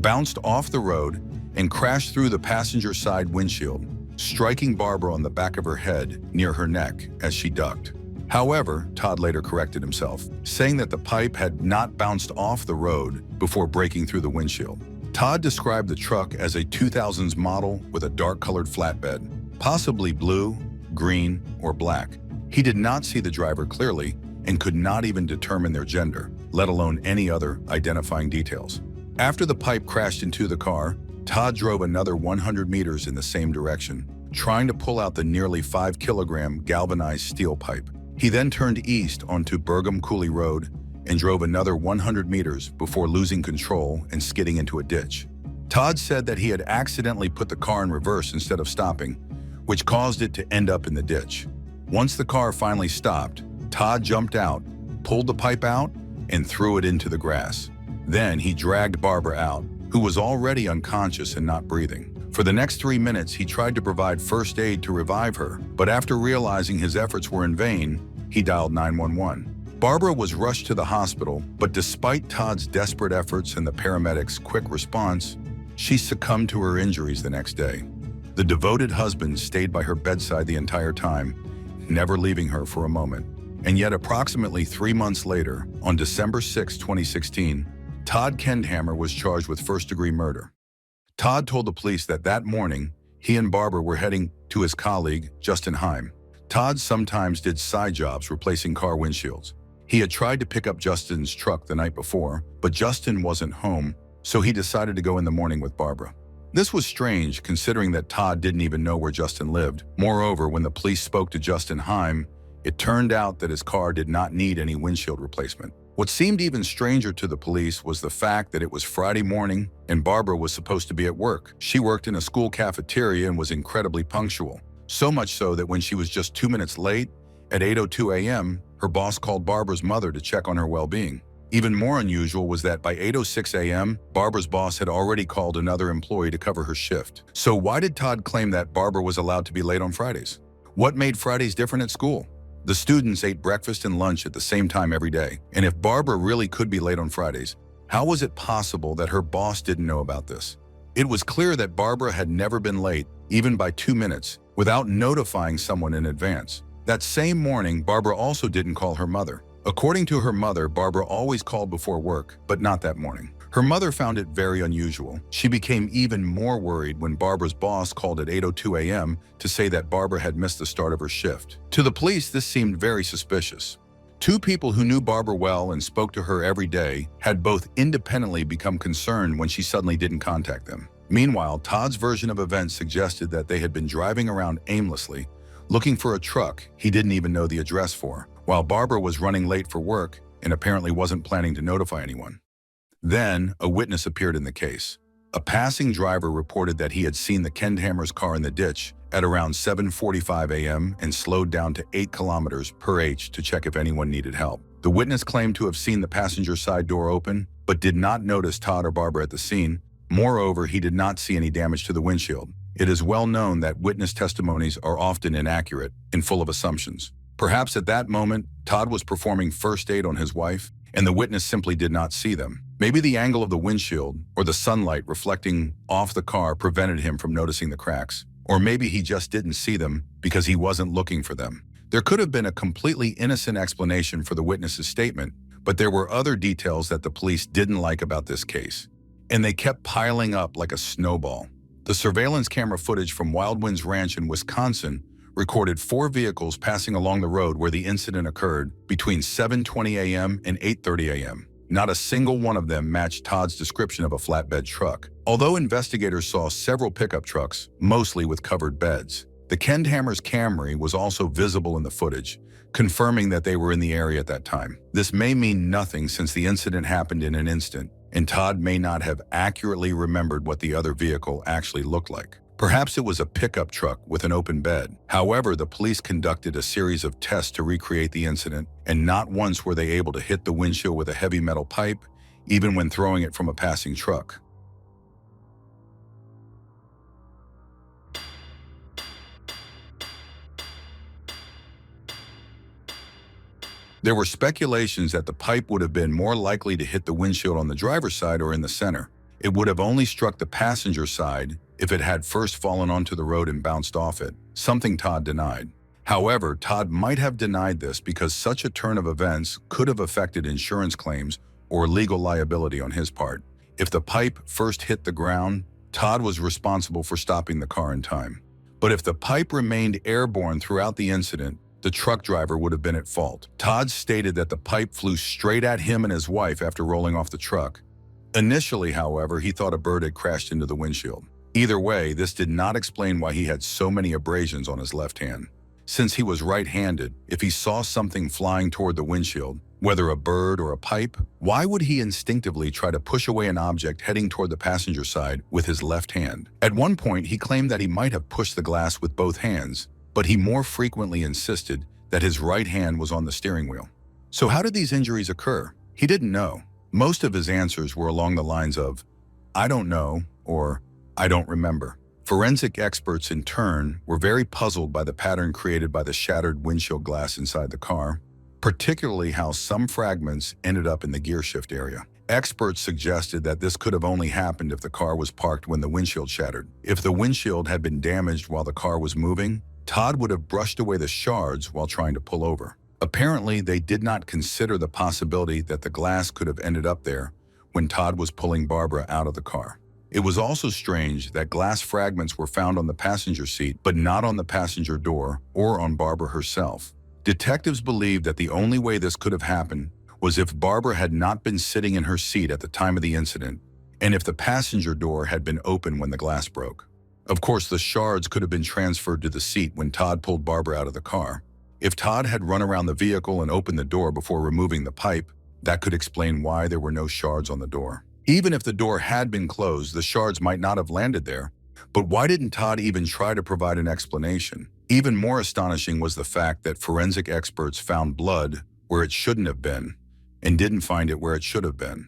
bounced off the road, and crashed through the passenger side windshield, striking Barbara on the back of her head near her neck as she ducked. However, Todd later corrected himself, saying that the pipe had not bounced off the road before breaking through the windshield. Todd described the truck as a 2000s model with a dark-colored flatbed, possibly blue, green, or black. He did not see the driver clearly and could not even determine their gender, let alone any other identifying details. After the pipe crashed into the car, Todd drove another 100 meters in the same direction, trying to pull out the nearly 5-kilogram galvanized steel pipe. He then turned east onto Burgum Coulee Road and drove another 100 meters before losing control and skidding into a ditch. Todd said that he had accidentally put the car in reverse instead of stopping, which caused it to end up in the ditch. Once the car finally stopped, Todd jumped out, pulled the pipe out, and threw it into the grass. Then he dragged Barbara out, who was already unconscious and not breathing. For the next 3 minutes, he tried to provide first aid to revive her, but after realizing his efforts were in vain, he dialed 911. Barbara was rushed to the hospital, but despite Todd's desperate efforts and the paramedics' quick response, she succumbed to her injuries the next day. The devoted husband stayed by her bedside the entire time, never leaving her for a moment. And yet approximately 3 months later, on December 6, 2016, Todd Kendhammer was charged with first-degree murder. Todd told the police that that morning, he and Barbara were heading to his colleague, Justin Heim. Todd sometimes did side jobs replacing car windshields. He had tried to pick up Justin's truck the night before, but Justin wasn't home, so he decided to go in the morning with Barbara. This was strange, considering that Todd didn't even know where Justin lived. Moreover, when the police spoke to Justin Heim, it turned out that his car did not need any windshield replacement. What seemed even stranger to the police was the fact that it was Friday morning and Barbara was supposed to be at work. She worked in a school cafeteria and was incredibly punctual. So much so that when she was just 2 minutes late, at 8:02 a.m., her boss called Barbara's mother to check on her well-being. Even more unusual was that by 8:06 a.m., Barbara's boss had already called another employee to cover her shift. So why did Todd claim that Barbara was allowed to be late on Fridays? What made Fridays different at school? The students ate breakfast and lunch at the same time every day. And if Barbara really could be late on Fridays, how was it possible that her boss didn't know about this? It was clear that Barbara had never been late, even by 2 minutes, without notifying someone in advance. That same morning, Barbara also didn't call her mother. According to her mother, Barbara always called before work, but not that morning. Her mother found it very unusual. She became even more worried when Barbara's boss called at 8:02 a.m. to say that Barbara had missed the start of her shift. To the police, this seemed very suspicious. Two people who knew Barbara well and spoke to her every day had both independently become concerned when she suddenly didn't contact them. Meanwhile, Todd's version of events suggested that they had been driving around aimlessly, looking for a truck he didn't even know the address for, while Barbara was running late for work and apparently wasn't planning to notify anyone. Then, a witness appeared in the case. A passing driver reported that he had seen the Kendhammer's car in the ditch at around 7:45 a.m. and slowed down to 8 kilometers per h to check if anyone needed help. The witness claimed to have seen the passenger side door open, but did not notice Todd or Barbara at the scene. Moreover, he did not see any damage to the windshield. It is well known that witness testimonies are often inaccurate and full of assumptions. Perhaps at that moment, Todd was performing first aid on his wife, and the witness simply did not see them. Maybe the angle of the windshield or the sunlight reflecting off the car prevented him from noticing the cracks. Or maybe he just didn't see them because he wasn't looking for them. There could have been a completely innocent explanation for the witness's statement, but there were other details that the police didn't like about this case, and they kept piling up like a snowball. The surveillance camera footage from Wild Winds Ranch in Wisconsin recorded 4 vehicles passing along the road where the incident occurred between 7:20 a.m. and 8:30 a.m. Not a single one of them matched Todd's description of a flatbed truck. Although investigators saw several pickup trucks, mostly with covered beds, the Kendhammer's Camry was also visible in the footage, confirming that they were in the area at that time. This may mean nothing since the incident happened in an instant, and Todd may not have accurately remembered what the other vehicle actually looked like. Perhaps it was a pickup truck with an open bed. However, the police conducted a series of tests to recreate the incident, and not once were they able to hit the windshield with a heavy metal pipe, even when throwing it from a passing truck. There were speculations that the pipe would have been more likely to hit the windshield on the driver's side or in the center. It would have only struck the passenger side if it had first fallen onto the road and bounced off it, something Todd denied. However, Todd might have denied this because such a turn of events could have affected insurance claims or legal liability on his part. If the pipe first hit the ground, Todd was responsible for stopping the car in time. But if the pipe remained airborne throughout the incident, the truck driver would have been at fault. Todd stated that the pipe flew straight at him and his wife after rolling off the truck. Initially, however, he thought a bird had crashed into the windshield. Either way, this did not explain why he had so many abrasions on his left hand. Since he was right-handed, if he saw something flying toward the windshield, whether a bird or a pipe, why would he instinctively try to push away an object heading toward the passenger side with his left hand? At one point, he claimed that he might have pushed the glass with both hands, but he more frequently insisted that his right hand was on the steering wheel. So how did these injuries occur? He didn't know. Most of his answers were along the lines of, "I don't know," or "I don't remember." Forensic experts, in turn, were very puzzled by the pattern created by the shattered windshield glass inside the car, particularly how some fragments ended up in the gear shift area. Experts suggested that this could have only happened if the car was parked when the windshield shattered. If the windshield had been damaged while the car was moving, Todd would have brushed away the shards while trying to pull over. Apparently, they did not consider the possibility that the glass could have ended up there when Todd was pulling Barbara out of the car. It was also strange that glass fragments were found on the passenger seat, but not on the passenger door or on Barbara herself. Detectives believed that the only way this could have happened was if Barbara had not been sitting in her seat at the time of the incident, and if the passenger door had been open when the glass broke. Of course, the shards could have been transferred to the seat when Todd pulled Barbara out of the car. If Todd had run around the vehicle and opened the door before removing the pipe, that could explain why there were no shards on the door. Even if the door had been closed, the shards might not have landed there. But why didn't Todd even try to provide an explanation? Even more astonishing was the fact that forensic experts found blood where it shouldn't have been and didn't find it where it should have been.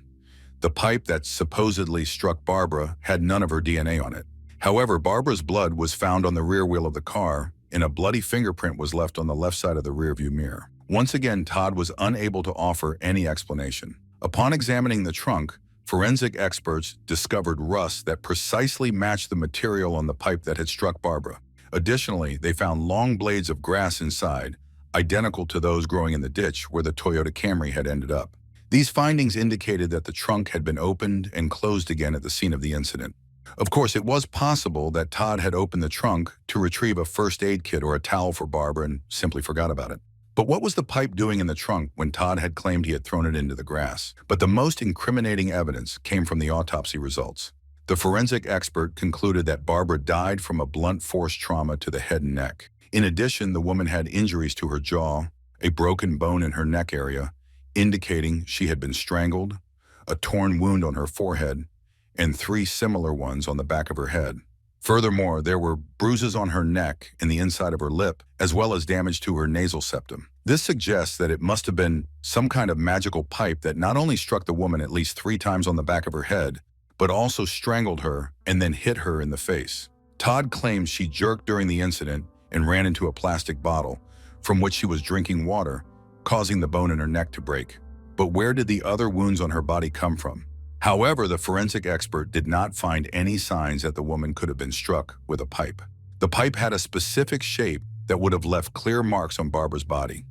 The pipe that supposedly struck Barbara had none of her DNA on it. However, Barbara's blood was found on the rear wheel of the car, and a bloody fingerprint was left on the left side of the rearview mirror. Once again, Todd was unable to offer any explanation. Upon examining the trunk, forensic experts discovered rust that precisely matched the material on the pipe that had struck Barbara. Additionally, they found long blades of grass inside, identical to those growing in the ditch where the Toyota Camry had ended up. These findings indicated that the trunk had been opened and closed again at the scene of the incident. Of course, it was possible that Todd had opened the trunk to retrieve a first aid kit or a towel for Barbara and simply forgot about it. But what was the pipe doing in the trunk when Todd had claimed he had thrown it into the grass? But the most incriminating evidence came from the autopsy results. The forensic expert concluded that Barbara died from a blunt force trauma to the head and neck. In addition, the woman had injuries to her jaw, a broken bone in her neck area, indicating she had been strangled, a torn wound on her forehead, and 3 similar ones on the back of her head. Furthermore, there were bruises on her neck and the inside of her lip, as well as damage to her nasal septum. This suggests that it must have been some kind of magical pipe that not only struck the woman at least 3 times on the back of her head, but also strangled her and then hit her in the face. Todd claims she jerked during the incident and ran into a plastic bottle, from which she was drinking water, causing the bone in her neck to break. But where did the other wounds on her body come from? However, the forensic expert did not find any signs that the woman could have been struck with a pipe. The pipe had a specific shape that would have left clear marks on Barbara's body.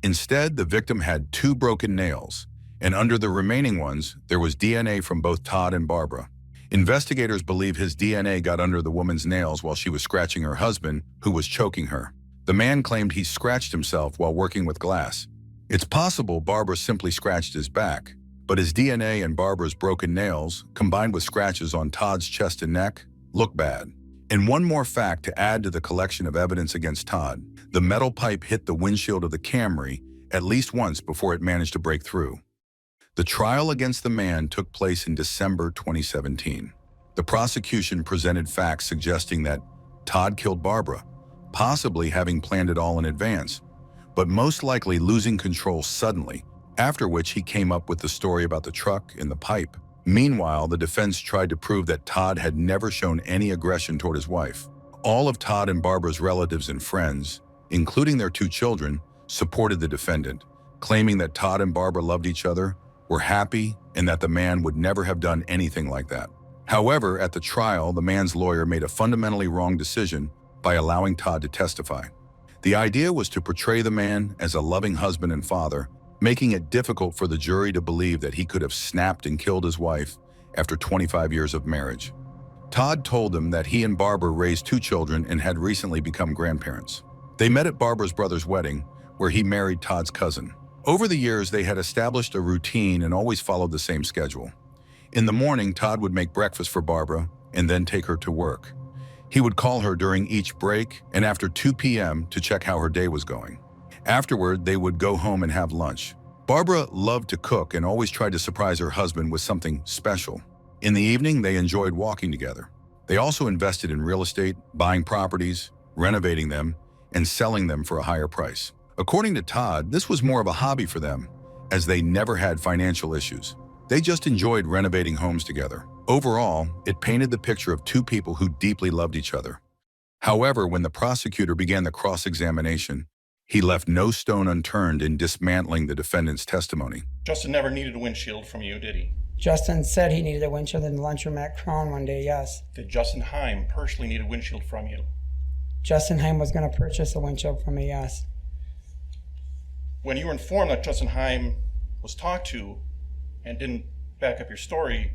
Instead, the victim had 2 broken nails, and under the remaining ones, there was DNA from both Todd and Barbara. Investigators believe his DNA got under the woman's nails while she was scratching her husband, who was choking her. The man claimed he scratched himself while working with glass. It's possible Barbara simply scratched his back, but his DNA and Barbara's broken nails, combined with scratches on Todd's chest and neck, look bad. And one more fact to add to the collection of evidence against Todd: the metal pipe hit the windshield of the Camry at least once before it managed to break through. The trial against the man took place in December 2017. The prosecution presented facts suggesting that Todd killed Barbara, possibly having planned it all in advance, but most likely losing control suddenly, after which he came up with the story about the truck and the pipe. Meanwhile, the defense tried to prove that Todd had never shown any aggression toward his wife. All of Todd and Barbara's relatives and friends, including their 2 children, supported the defendant, claiming that Todd and Barbara loved each other, were happy, and that the man would never have done anything like that. However, at the trial, the man's lawyer made a fundamentally wrong decision by allowing Todd to testify. The idea was to portray the man as a loving husband and father, making it difficult for the jury to believe that he could have snapped and killed his wife after 25 years of marriage. Todd told them that he and Barbara raised 2 children and had recently become grandparents. They met at Barbara's brother's wedding, where he married Todd's cousin. Over the years, they had established a routine and always followed the same schedule. In the morning, Todd would make breakfast for Barbara and then take her to work. He would call her during each break and after 2 p.m. to check how her day was going. Afterward, they would go home and have lunch. Barbara loved to cook and always tried to surprise her husband with something special. In the evening, they enjoyed walking together. They also invested in real estate, buying properties, renovating them, and selling them for a higher price. According to Todd, this was more of a hobby for them, as they never had financial issues. They just enjoyed renovating homes together. Overall, it painted the picture of 2 people who deeply loved each other. However, when the prosecutor began the cross-examination, he left no stone unturned in dismantling the defendant's testimony. Justin never needed a windshield from you, did he? Justin said he needed a windshield in the lunchroom at Crown one day, yes. Did Justin Heim personally need a windshield from you? Justin Heim was going to purchase a windshield from me, yes. When you were informed that Justin Heim was talked to and didn't back up your story,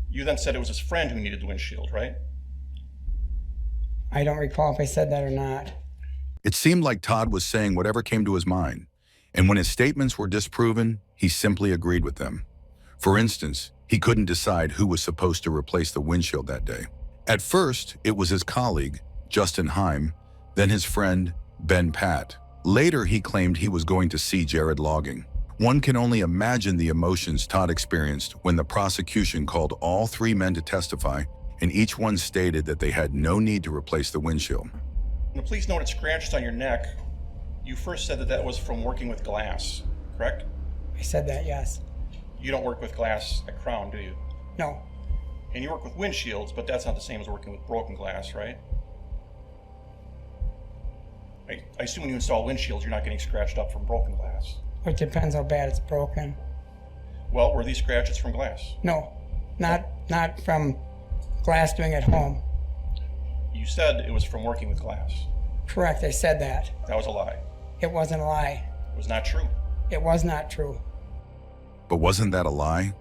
you then said it was his friend who needed the windshield, right? I don't recall if I said that or not. It seemed like Todd was saying whatever came to his mind, and when his statements were disproven, he simply agreed with them. For instance, he couldn't decide who was supposed to replace the windshield that day. At first, it was his colleague, Justin Heim, then his friend, Ben Pat. Later, he claimed he was going to see Jared Logging. One can only imagine the emotions Todd experienced when the prosecution called all 3 men to testify, and each one stated that they had no need to replace the windshield. When the police noted scratches on your neck, you first said that that was from working with glass, correct? I said that, yes. You don't work with glass at Crown, do you? No. And you work with windshields, but that's not the same as working with broken glass, right? I assume when you install windshields, you're not getting scratched up from broken glass. It depends how bad it's broken. Well, were these scratches from glass? No, not from glass doing at home. You said it was from working with glass. Correct, I said that. That was a lie. It wasn't a lie. It was not true. It was not true. But wasn't that a lie?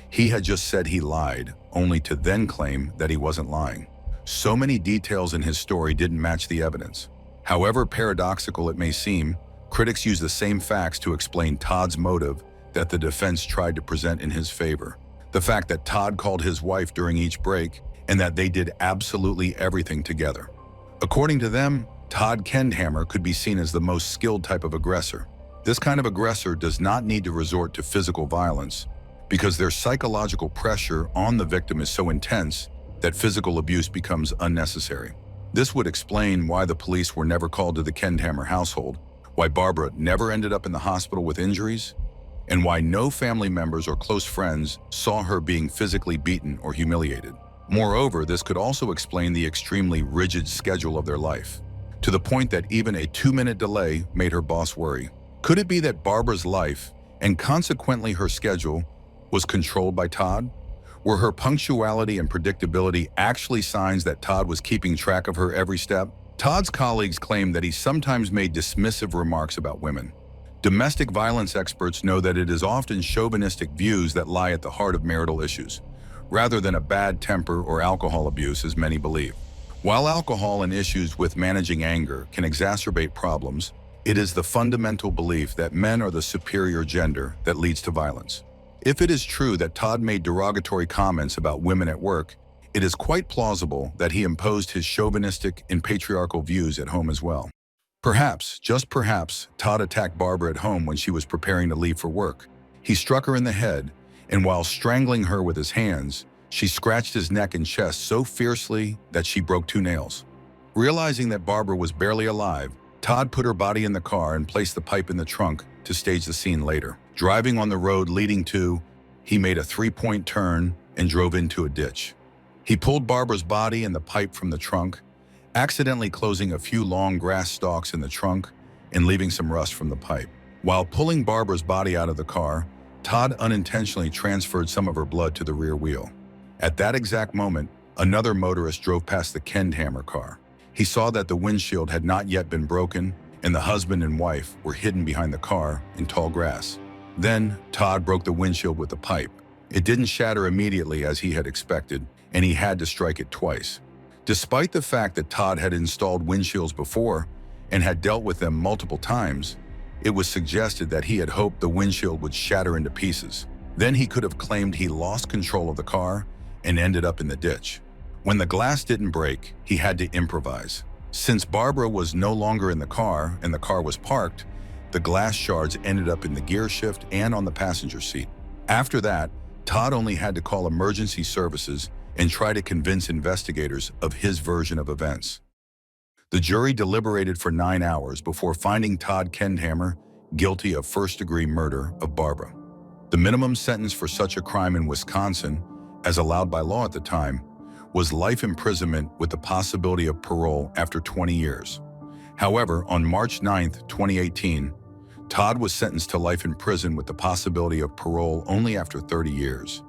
He had just said he lied, only to then claim that he wasn't lying. So many details in his story didn't match the evidence. However paradoxical it may seem, critics use the same facts to explain Todd's motive that the defense tried to present in his favor. The fact that Todd called his wife during each break and that they did absolutely everything together. According to them, Todd Kendhammer could be seen as the most skilled type of aggressor. This kind of aggressor does not need to resort to physical violence, because their psychological pressure on the victim is so intense that physical abuse becomes unnecessary. This would explain why the police were never called to the Kendhammer household, why Barbara never ended up in the hospital with injuries, and why no family members or close friends saw her being physically beaten or humiliated. Moreover, this could also explain the extremely rigid schedule of their life, to the point that even a 2-minute delay made her boss worry. Could it be that Barbara's life, and consequently her schedule, was controlled by Todd? Were her punctuality and predictability actually signs that Todd was keeping track of her every step? Todd's colleagues claim that he sometimes made dismissive remarks about women. Domestic violence experts know that it is often chauvinistic views that lie at the heart of marital issues, rather than a bad temper or alcohol abuse as many believe. While alcohol and issues with managing anger can exacerbate problems, it is the fundamental belief that men are the superior gender that leads to violence. If it is true that Todd made derogatory comments about women at work, it is quite plausible that he imposed his chauvinistic and patriarchal views at home as well. Perhaps, just perhaps, Todd attacked Barbara at home when she was preparing to leave for work. He struck her in the head, and while strangling her with his hands, she scratched his neck and chest so fiercely that she broke 2 nails. Realizing that Barbara was barely alive, Todd put her body in the car and placed the pipe in the trunk to stage the scene later. Driving on the road leading to, he made a 3-point turn and drove into a ditch. He pulled Barbara's body and the pipe from the trunk, accidentally closing a few long grass stalks in the trunk and leaving some rust from the pipe. While pulling Barbara's body out of the car, Todd unintentionally transferred some of her blood to the rear wheel. At that exact moment, another motorist drove past the Kendhammer car. He saw that the windshield had not yet been broken and the husband and wife were hidden behind the car in tall grass. Then, Todd broke the windshield with the pipe. It didn't shatter immediately as he had expected, and he had to strike it twice. Despite the fact that Todd had installed windshields before and had dealt with them multiple times, it was suggested that he had hoped the windshield would shatter into pieces. Then he could have claimed he lost control of the car and ended up in the ditch. When the glass didn't break, he had to improvise. Since Barbara was no longer in the car and the car was parked, the glass shards ended up in the gear shift and on the passenger seat. After that, Todd only had to call emergency services and try to convince investigators of his version of events. The jury deliberated for 9 hours before finding Todd Kendhammer guilty of first-degree murder of Barbara. The minimum sentence for such a crime in Wisconsin, as allowed by law at the time, was life imprisonment with the possibility of parole after 20 years. However, on March 9, 2018, Todd was sentenced to life in prison with the possibility of parole only after 30 years,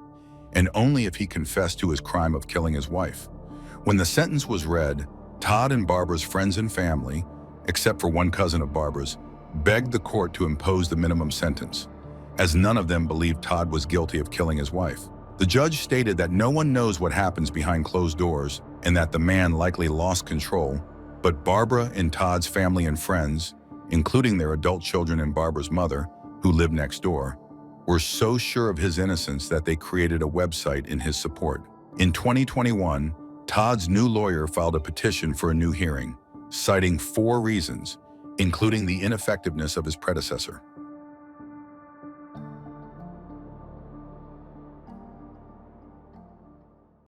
and only if he confessed to his crime of killing his wife. When the sentence was read, Todd and Barbara's friends and family, except for one cousin of Barbara's, begged the court to impose the minimum sentence, as none of them believed Todd was guilty of killing his wife. The judge stated that no one knows what happens behind closed doors and that the man likely lost control, but Barbara and Todd's family and friends, including their adult children and Barbara's mother, who lived next door, were so sure of his innocence that they created a website in his support. In 2021, Todd's new lawyer filed a petition for a new hearing, citing 4 reasons, including the ineffectiveness of his predecessor.